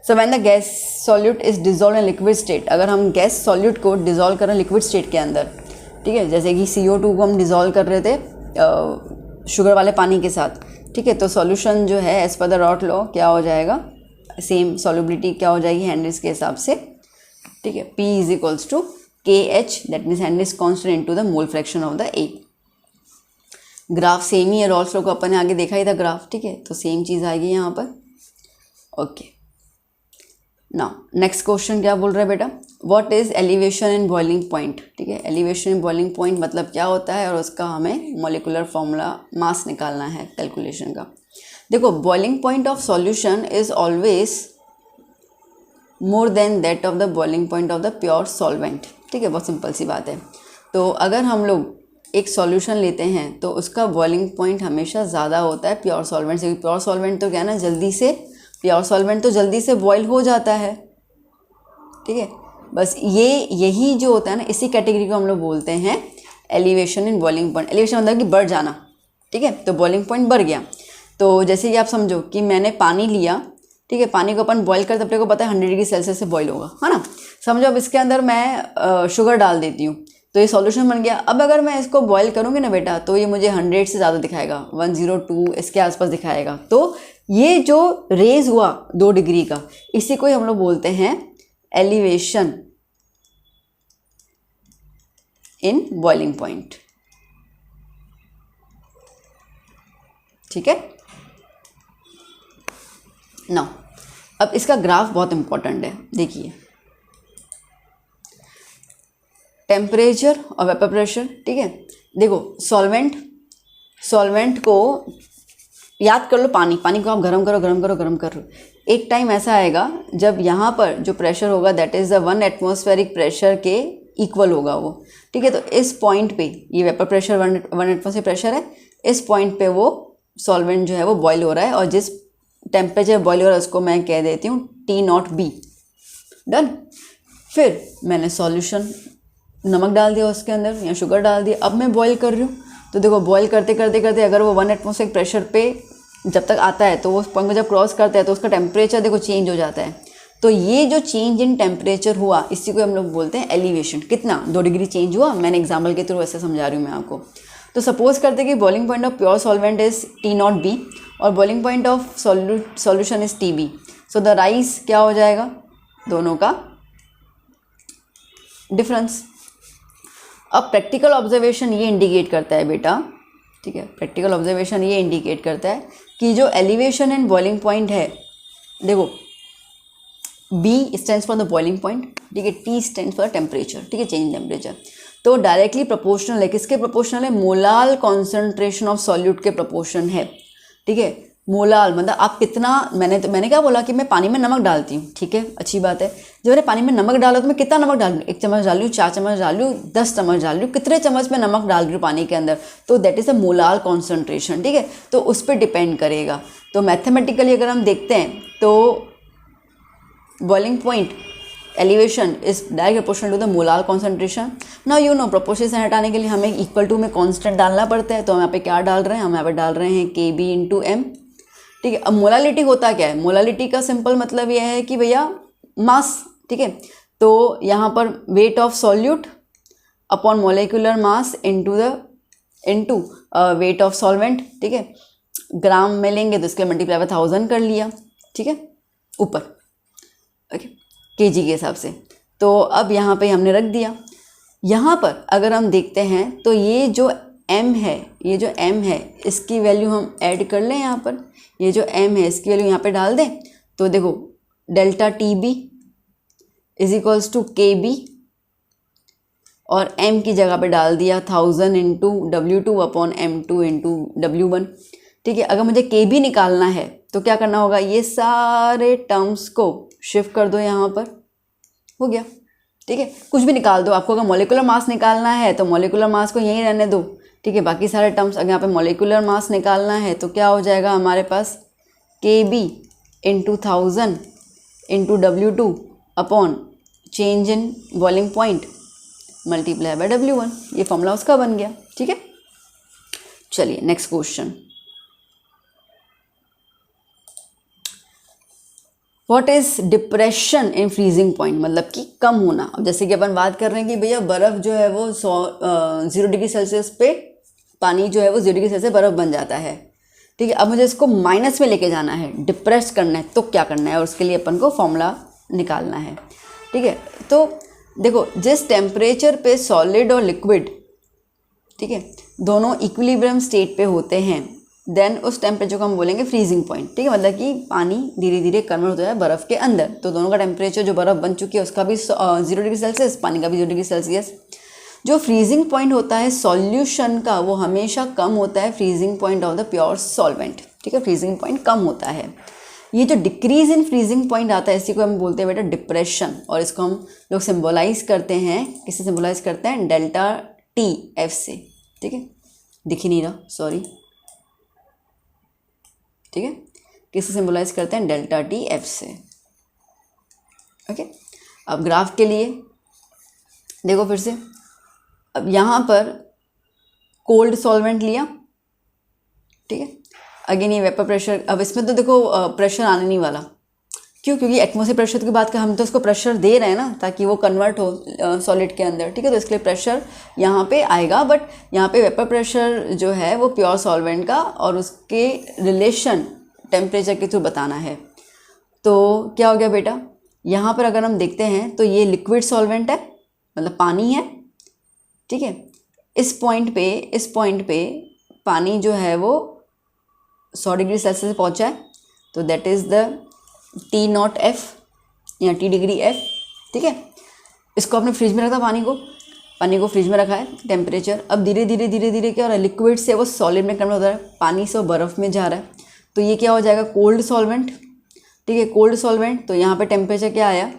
So when the gas solute is dissolve in liquid state, अगर हम गैस सॉल्यूट को डिजोल्व करें लिक्विड स्टेट के अंदर, ठीक है, जैसे कि CO2 को हम डिजोल्व कर रहे थे शुगर वाले पानी के साथ, ठीक है, तो सॉल्यूशन जो है as per the rot law क्या हो जाएगा, सेम सॉल्युबिलिटी क्या हो जाएगी हेनरीज के हिसाब से, ठीक है, P is equals to KH, that means Henry's constant into the mole fraction of the A। Graph same ही है, रॉल्स लॉ को अपन ने आगे देखा ही था ग्राफ, ठीक है, तो सेम चीज़ आएगी यहाँ पर, ओके। नाउ नेक्स्ट क्वेश्चन क्या बोल रहा है बेटा, what is elevation in boiling point, ठीक है, एलिवेशन इन बॉइलिंग पॉइंट मतलब क्या होता है और उसका हमें मॉलिक्यूलर फॉर्मूला मास निकालना है कैलकुलेशन का। देखो boiling point of solution is always more than that of the boiling point of the pure solvent, ठीक है, बहुत सिंपल सी बात है। तो अगर हम लोग एक सॉल्यूशन लेते हैं तो उसका बॉइलिंग पॉइंट हमेशा ज़्यादा होता है प्योर सॉल्वेंट से, प्योर सॉल्वेंट तो क्या है ना, प्योर सॉल्वेंट तो जल्दी से बॉयल हो जाता है, ठीक है। बस यही जो होता है ना, इसी कैटेगरी को हम लोग बोलते हैं elevation in boiling point. Elevation मतलब कि बढ़ जाना, ठीक है, तो बॉइलिंग पॉइंट बढ़ गया। तो जैसे कि आप समझो कि मैंने पानी लिया, ठीक है, पानी को अपन बॉयल करते अपने को पता है 100 डिग्री सेल्सियस से बॉयल होगा, है ना। समझो अब इसके अंदर मैं शुगर डाल देती हूँ तो ये सॉल्यूशन बन गया। अब अगर मैं इसको बॉयल करूँगी ना बेटा तो ये मुझे 100 से ज़्यादा दिखाएगा, 102 इसके आसपास दिखाएगा। तो ये जो रेज हुआ 2 डिग्री का, इसी को ही हम लोग बोलते हैं एलिवेशन इन बॉइलिंग पॉइंट, ठीक है। नाउ अब इसका ग्राफ बहुत इंपॉर्टेंट है, देखिए टेम्परेचर और वेपर प्रेशर, ठीक है। देखो सॉल्वेंट को याद कर लो, पानी को आप गरम करो। एक टाइम ऐसा आएगा जब यहाँ पर जो प्रेशर होगा that is the 1 atmospheric pressure के इक्वल होगा वो, ठीक है। तो इस पॉइंट पे ये वेपर प्रेशर 1 एटमॉस्फेरिक प्रेशर है, इस पॉइंट पे वो सॉल्वेंट जो है वो बॉयल हो रहा है, और जिस टेम्परेचर बॉयल हो रहा है उसको मैं कह देती हूँ T0B। डन। फिर मैंने सॉल्यूशन नमक डाल दिया उसके अंदर या शुगर डाल दिया, अब मैं बॉईल कर रही हूँ। तो देखो बॉईल करते अगर वो 1 एटमॉस्फेरिक प्रेशर पे जब तक आता है तो वो पॉइंट को जब क्रॉस करता है तो उसका टेम्परेचर देखो चेंज हो जाता है। तो ये जो चेंज इन टेम्परेचर हुआ इसी को हम लोग बोलते हैं एलिवेशन। कितना 2 डिग्री चेंज हुआ, मैंने एग्जाम्पल के थ्रू ऐसे समझा रही हूँ मैं आपको। तो सपोज करते हैं कि boiling point of pure solvent is T0B और boiling point of solution is TB। So the rice क्या हो जाएगा, दोनों का डिफरेंस। अब प्रैक्टिकल ऑब्जर्वेशन ये इंडिकेट करता है बेटा, ठीक है, प्रैक्टिकल ऑब्जर्वेशन ये इंडिकेट करता है कि जो एलिवेशन एंड बॉइलिंग पॉइंट है, देखो B stands for the boiling point, ठीक है, T स्टैंड्स फॉर टेम्परेचर, ठीक है, चेंज टेम्परेचर। तो डायरेक्टली प्रोपोर्शनल है, किसके प्रोपोर्शनल है, मोलाल कॉन्सेंट्रेशन ऑफ सॉल्यूट के प्रोपोर्शन है, ठीक है। मोलाल मतलब आप कितना, मैंने क्या बोला कि मैं पानी में नमक डालती हूँ, ठीक है, अच्छी बात है। जब मैंने पानी में नमक डाला तो मैं कितना नमक डाल रही हूँ, 1 चम्मच डाल रही हूँ, 4 चम्मच डाल रही हूँ, 10 चम्मच डाल रही हूँ, कितने चम्मच में नमक डाल रही हूँ पानी के अंदर, तो that is a molal concentration, ठीक है। तो उस पर डिपेंड करेगा। तो मैथमेटिकली अगर हम देखते हैं तो boiling point elevation is direct proportional to the molal concentration. Now you know proportion से हटाने के लिए हमें इक्वल टू में कांस्टेंट डालना पड़ता है। तो हम यहाँ पे क्या डाल रहे हैं, हम यहाँ पे डाल रहे हैं KB इंटू M, ठीक है। अब मोलालिटी होता क्या है, मोलालिटी का सिंपल मतलब यह है कि भैया मास, ठीक है। तो यहाँ पर weight of solute upon molecular mass into weight of solvent, ठीक है। ग्राम में लेंगे तो इसके मल्टीप्लाई बाय 1000 कर लिया, ठीक है, ऊपर, ओके, kg के हिसाब से। तो अब यहाँ पे हमने रख दिया। यहाँ पर अगर हम देखते हैं तो ये जो M है इसकी वैल्यू हम ऐड कर लें यहाँ पर, ये जो M है इसकी वैल्यू यहाँ पे डाल दें। तो देखो delta TB is equals to KB और m की जगह पे डाल दिया 1000 into W2 upon M2 into W1। ठीक है, अगर मुझे k भी निकालना है तो क्या करना होगा, ये सारे टर्म्स को शिफ्ट कर दो यहाँ पर, हो गया। ठीक है, कुछ भी निकाल दो, आपको अगर मॉलिक्यूलर मास निकालना है तो मॉलिक्यूलर मास को यहीं रहने दो। ठीक है, बाकी सारे टर्म्स, अगर यहाँ पे मॉलिक्यूलर मास निकालना है तो क्या हो जाएगा हमारे पास, KB into 1000 into W2 upon change in boiling point multiply by W1। ये फॉर्मूला उसका बन गया। ठीक है, चलिए next question. What is depression in freezing point, मतलब कि कम होना। अब जैसे कि अपन बात कर रहे हैं कि भैया बर्फ़ जो है वो 0 डिग्री सेल्सियस पे पानी जो है वो 0 डिग्री सेल्सियस बर्फ़ बन जाता है। ठीक है, अब मुझे इसको माइनस में लेके जाना है, डिप्रेस करना है, तो क्या करना है, और उसके लिए अपन को फॉर्मूला निकालना है। ठीक है, तो देखो जिस टेम्परेचर पे सॉलिड और लिक्विड, ठीक है, दोनों इक्विलिब्रियम स्टेट पे होते हैं, देन उस टेम्परेचर को हम बोलेंगे फ्रीजिंग पॉइंट। ठीक है, मतलब कि पानी धीरे धीरे कन्वर्ट होता है बर्फ़ के अंदर, तो दोनों का टेम्परेचर जो बर्फ़ बन चुकी है उसका भी 0 डिग्री सेल्सियस, पानी का भी 0 डिग्री सेल्सियस। जो फ्रीजिंग पॉइंट होता है सॉल्यूशन का वो हमेशा कम होता है freezing point of the pure solvent. ठीक है, फ्रीजिंग पॉइंट कम होता है। ये जो डिक्रीज इन फ्रीजिंग पॉइंट आता है इसी को हम बोलते हैं बेटा डिप्रेशन, और इसको हम लोग सिम्बोलाइज करते हैं, किससे सिम्बोलाइज करते हैं, डेल्टा TF से। ठीक है, दिख ही नहीं रहा, सॉरी। ठीक है, किससे सिम्बोलाइज करते हैं, डेल्टा TF से। ओके, अब ग्राफ के लिए देखो फिर से, अब यहाँ पर कोल्ड सॉल्वेंट लिया। ठीक है, अगेन ये वेपर प्रेशर, अब इसमें तो देखो प्रेशर आने नहीं वाला, क्यों, क्योंकि एटमॉस्फेयर प्रेशर की बात कर, हम तो उसको प्रेशर दे रहे हैं ना ताकि वो कन्वर्ट हो सॉलिड के अंदर। ठीक है, तो इसके लिए प्रेशर यहाँ पे आएगा, बट यहाँ पे वेपर प्रेशर जो है वो प्योर सॉल्वेंट का और उसके रिलेशन टेम्परेचर के थ्रू बताना है। तो क्या हो गया बेटा, यहाँ पर अगर हम देखते हैं तो ये लिक्विड सॉल्वेंट है, मतलब पानी है। ठीक है, इस पॉइंट पे पानी जो है वो 100 डिग्री सेल्सियस से पहुँचा है, तो दैट इज़ द T0F या T डिग्री F। ठीक है, इसको आपने फ्रिज में रखा, पानी को फ्रिज में रखा है, टेम्परेचर अब धीरे धीरे क्या हो रहा है, लिक्विड से वो सॉलिड में कन्वर्ट हो रहा है, पानी से वो बर्फ़ में जा रहा है, तो ये क्या हो जाएगा, कोल्ड सॉल्वेंट। ठीक है, कोल्ड सॉल्वेंट, तो यहाँ पे टेम्परेचर क्या आया,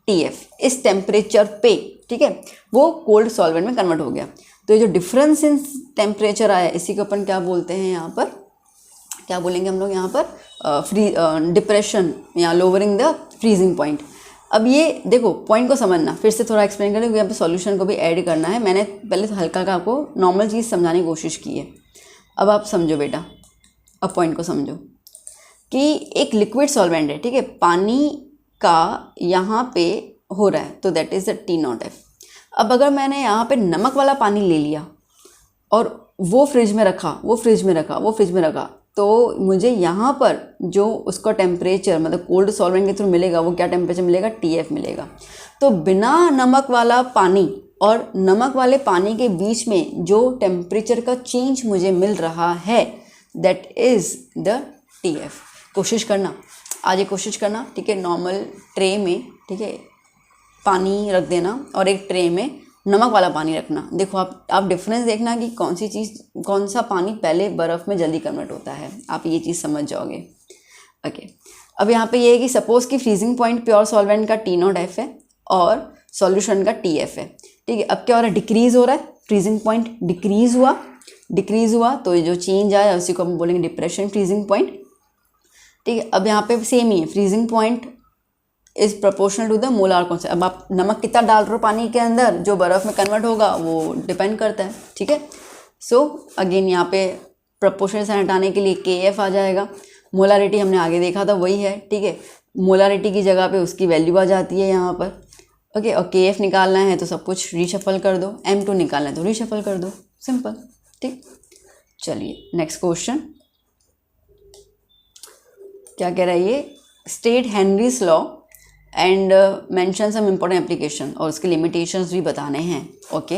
TF, इस टेम्परेचर पे, ठीक है, वो कोल्ड सॉल्वेंट में कन्वर्ट हो गया। तो ये जो डिफरेंस इन टेम्परेचर आया इसी को अपन क्या बोलते हैं, यहाँ पर क्या बोलेंगे हम लोग, यहाँ पर डिप्रेशन या लोअरिंग द फ्रीजिंग पॉइंट। अब ये देखो पॉइंट को समझना, फिर से थोड़ा एक्सप्लेन करें क्योंकि यहाँ पे सॉल्यूशन को भी ऐड करना है। मैंने पहले तो हल्का का आपको नॉर्मल चीज़ समझाने की कोशिश की है, अब आप समझो बेटा, अब पॉइंट को समझो कि एक लिक्विड सॉल्वेंट है, ठीक है, पानी का यहाँ पे हो रहा है, तो दैट इज़ द T0F। अब अगर मैंने यहाँ पे नमक वाला पानी ले लिया और वो फ्रिज में रखा, तो मुझे यहाँ पर जो उसका टेम्परेचर मतलब कोल्ड सॉल्वेंट के थ्रू मिलेगा, वो क्या टेम्परेचर मिलेगा, TF मिलेगा। तो बिना नमक वाला पानी और नमक वाले पानी के बीच में जो टेम्परेचर का चेंज मुझे मिल रहा है, दैट इज़ द TF। कोशिश करना, आज ये कोशिश करना, ठीक है, नॉर्मल ट्रे में, ठीक है, पानी रख देना और एक ट्रे में नमक वाला पानी रखना। देखो आप डिफरेंस देखना कि कौन सा पानी पहले बर्फ़ में जल्दी कन्वर्ट होता है, आप ये चीज़ समझ जाओगे। ओके, अब यहाँ पे ये है कि सपोज़ कि फ्रीजिंग पॉइंट प्योर सॉल्वेंट का T0F है और सॉल्यूशन का TF है। ठीक है, अब क्या हो रहा है, डिक्रीज़ हो रहा है, फ्रीजिंग पॉइंट डिक्रीज़ हुआ, तो ये जो चेंज आया उसी को हम बोलेंगे डिप्रेशन फ्रीजिंग पॉइंट। ठीक है, अब यहाँ पे सेम ही है, freezing point is proportional to the molar concentration. अब आप नमक कितना डाल रहे हो पानी के अंदर, जो बर्फ़ में कन्वर्ट होगा वो डिपेंड करता है। ठीक है, सो अगेन यहाँ पे प्रोपोर्शनल साइन हटाने के लिए KF आ जाएगा। मोलारिटी हमने आगे देखा था वही है। ठीक है, मोलारिटी की जगह पे उसकी वैल्यू आ जाती है यहाँ पर। ओके, और KF निकालना है तो सब कुछ रीशफल कर दो, M2 निकालना है तो रीशफल कर दो, सिंपल। ठीक, चलिए नेक्स्ट क्वेश्चन क्या कह रहा है ये, state Henry's law and mention some important application, और उसके लिमिटेशंस भी बताने हैं। ओके,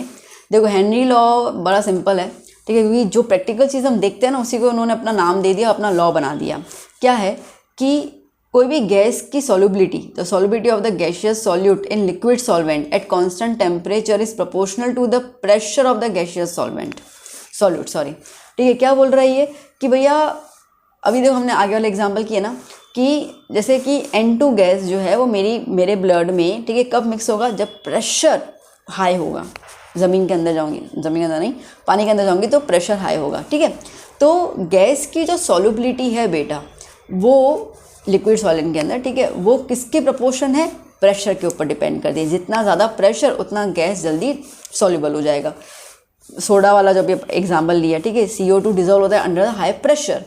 देखो हेनरी लॉ बड़ा सिंपल है, ठीक है, क्योंकि जो प्रैक्टिकल चीज़ हम देखते हैं ना उसी को उन्होंने अपना नाम दे दिया, अपना लॉ बना दिया। क्या है कि कोई भी गैस की solubility, the solubility of the gaseous solute in liquid solvent at constant temperature is proportional to the pressure of the gaseous solute sorry. ठीक है, क्या बोल रहा है ये कि भैया अभी देखो हमने आगे वाला एग्जांपल किया ना कि जैसे कि N2 गैस जो है वो मेरे ब्लड में, ठीक है, कब मिक्स होगा, जब प्रेशर हाई होगा। ज़मीन के अंदर जाऊंगी, ज़मीन के अंदर नहीं, पानी के अंदर जाऊंगी तो प्रेशर हाई होगा। ठीक है, तो गैस की जो सॉल्युबिलिटी है बेटा वो लिक्विड सॉलिड के अंदर, ठीक है, वो किसके प्रोपोर्शन है, प्रेशर के ऊपर डिपेंड करती है। जितना ज़्यादा प्रेशर उतना गैस जल्दी सॉल्युबल हो जाएगा। सोडा वाला जब ये एग्जाम्पल लिया, ठीक है, CO2 डिजोल्व होता है अंडर द हाई प्रेशर।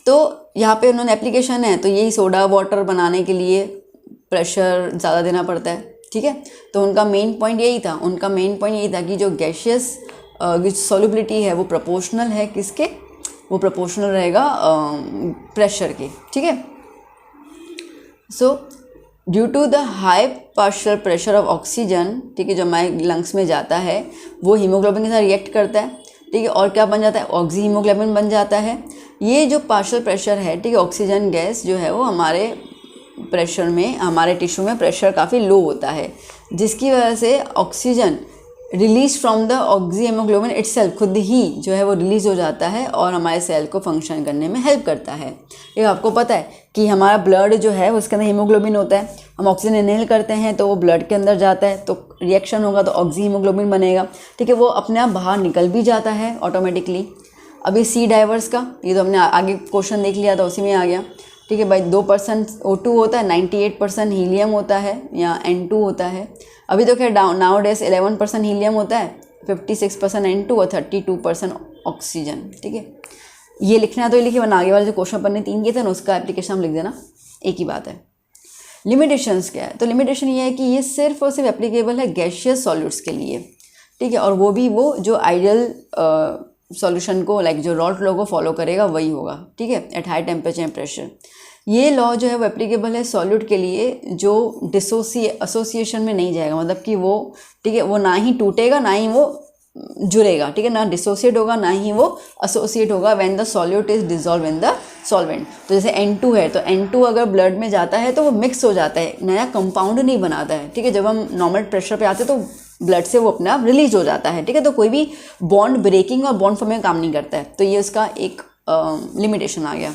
तो यहाँ पे उन्होंने एप्लीकेशन है तो यही सोडा वाटर बनाने के लिए प्रेशर ज़्यादा देना पड़ता है। ठीक है, तो उनका मेन पॉइंट यही था कि जो गैशियस सॉल्युबिलिटी है वो प्रोपोर्शनल है किसके, वो प्रोपोर्शनल रहेगा प्रेशर के। ठीक है, so due to the high partial pressure of oxygen, ठीक है, जो हमारे लंग्स में जाता है वो हीमोग्लोबिन के साथ रिएक्ट करता है। ठीक है, और क्या बन जाता है, ऑक्सी हीमोग्लोबिन बन जाता है। ये जो पार्शियल प्रेशर है, ठीक है, ऑक्सीजन गैस जो है वो हमारे प्रेशर में, हमारे टिश्यू में प्रेशर काफ़ी लो होता है, जिसकी वजह से oxygen release from the oxy haemoglobin itself, खुद ही जो है वो रिलीज हो जाता है और हमारे सेल को फंक्शन करने में हेल्प करता है। ये आपको पता है कि हमारा ब्लड जो है उसके अंदर हीमोग्लोबिन होता है, हम ऑक्सीजन इनहेल करते हैं तो वो ब्लड के अंदर जाता है, तो रिएक्शन होगा तो ऑक्सी हीमोग्लोबिन बनेगा। ठीक है, वो अपने आप बाहर निकल भी जाता है ऑटोमेटिकली। अभी सी डाइवर्स का ये तो हमने आगे क्वेश्चन देख लिया था, उसी में आ गया। ठीक है भाई, 2% O2 होता है, 98% हीलियम होता है या N2 होता है। अभी तो खैर नाउ डेज 11% हीलियम होता है, 56% N2 और 32% ऑक्सीजन। ठीक है, ये लिखना है तो ये लिखिए, वरना आगे वाले जो क्वेश्चन पढ़ने 3 किए थे ना उसका एप्लीकेशन हम लिख देना, एक ही बात है। लिमिटेशंस क्या है, तो लिमिटेशन ये है कि ये सिर्फ और सिर्फ एप्लीकेबल है गैसियस सॉल्यूट्स के लिए। ठीक है, और वो भी वो जो आइडियल सॉल्यूशन को लाइक जो रॉल्ट लॉ को फॉलो करेगा वही होगा। ठीक है, at high temperature and pressure. ये लॉ जो है वो एप्लीकेबल है सॉल्यूट के लिए जो एसोसिएशन में नहीं जाएगा, मतलब कि वो, ठीक है, वो ना ही टूटेगा ना ही वो जुड़ेगा। ठीक है, ना डिसोसिएट होगा ना ही वो एसोसिएट होगा when the solute is dissolve in the solvent. तो जैसे N2 है तो N2 अगर ब्लड में जाता है तो वो मिक्स हो जाता है, नया कंपाउंड नहीं बनाता है। ठीक है, जब हम नॉर्मल प्रेशर पे आते हैं तो ब्लड से वो अपने आप रिलीज हो जाता है। ठीक है, तो कोई भी बॉन्ड ब्रेकिंग और बॉन्ड फॉर्मिंग काम नहीं करता है, तो ये उसका एक लिमिटेशन आ गया।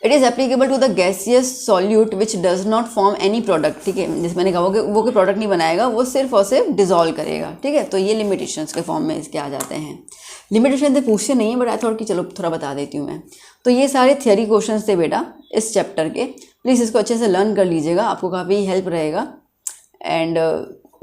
It is applicable to the gaseous solute which does not form any product. ठीक है, जैसे मैंने कहा वो कोई प्रोडक्ट नहीं बनाएगा, वो सिर्फ और सिर्फ डिजॉल्व करेगा। ठीक है, तो ये लिमिटेशंस के फॉर्म में इसके आ जाते हैं। लिमिटेशन तो पूछते नहीं है, बट आई थॉट कि चलो थोड़ा बता देती हूँ मैं। तो ये सारे थियरी क्वेश्चंस थे बेटा इस चैप्टर के, प्लीज़ इसको अच्छे से लर्न कर लीजिएगा, आपको काफ़ी हेल्प रहेगा। एंड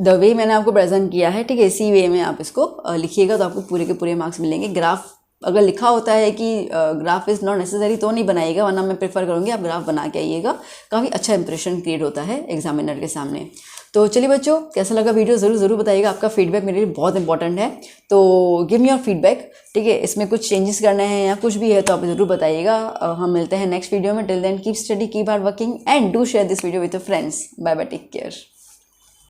द वे मैंने आपको प्रेजेंट किया है, ठीक है, इसी वे में आप इसको लिखिएगा तो आपको पूरे के पूरे मार्क्स मिलेंगे। ग्राफ अगर लिखा होता है कि ग्राफ इज़ नॉट नेसेसरी तो नहीं बनाइएगा, वरना मैं प्रेफर करूँगी आप ग्राफ बना के आइएगा, काफ़ी अच्छा इंप्रेशन क्रिएट होता है एग्जामिनर के सामने। तो चलिए बच्चों, कैसा लगा वीडियो ज़रूर बताइएगा, आपका फीडबैक मेरे लिए बहुत इंपॉर्टेंट है, तो गिव मी योर फीडबैक। ठीक है, इसमें कुछ चेंजेस करने हैं या कुछ भी है तो आप ज़रूर बताइएगा। हम मिलते हैं नेक्स्ट वीडियो में। Till then keep study, keep hard working and do share this video with your friends. Bye bye, take care.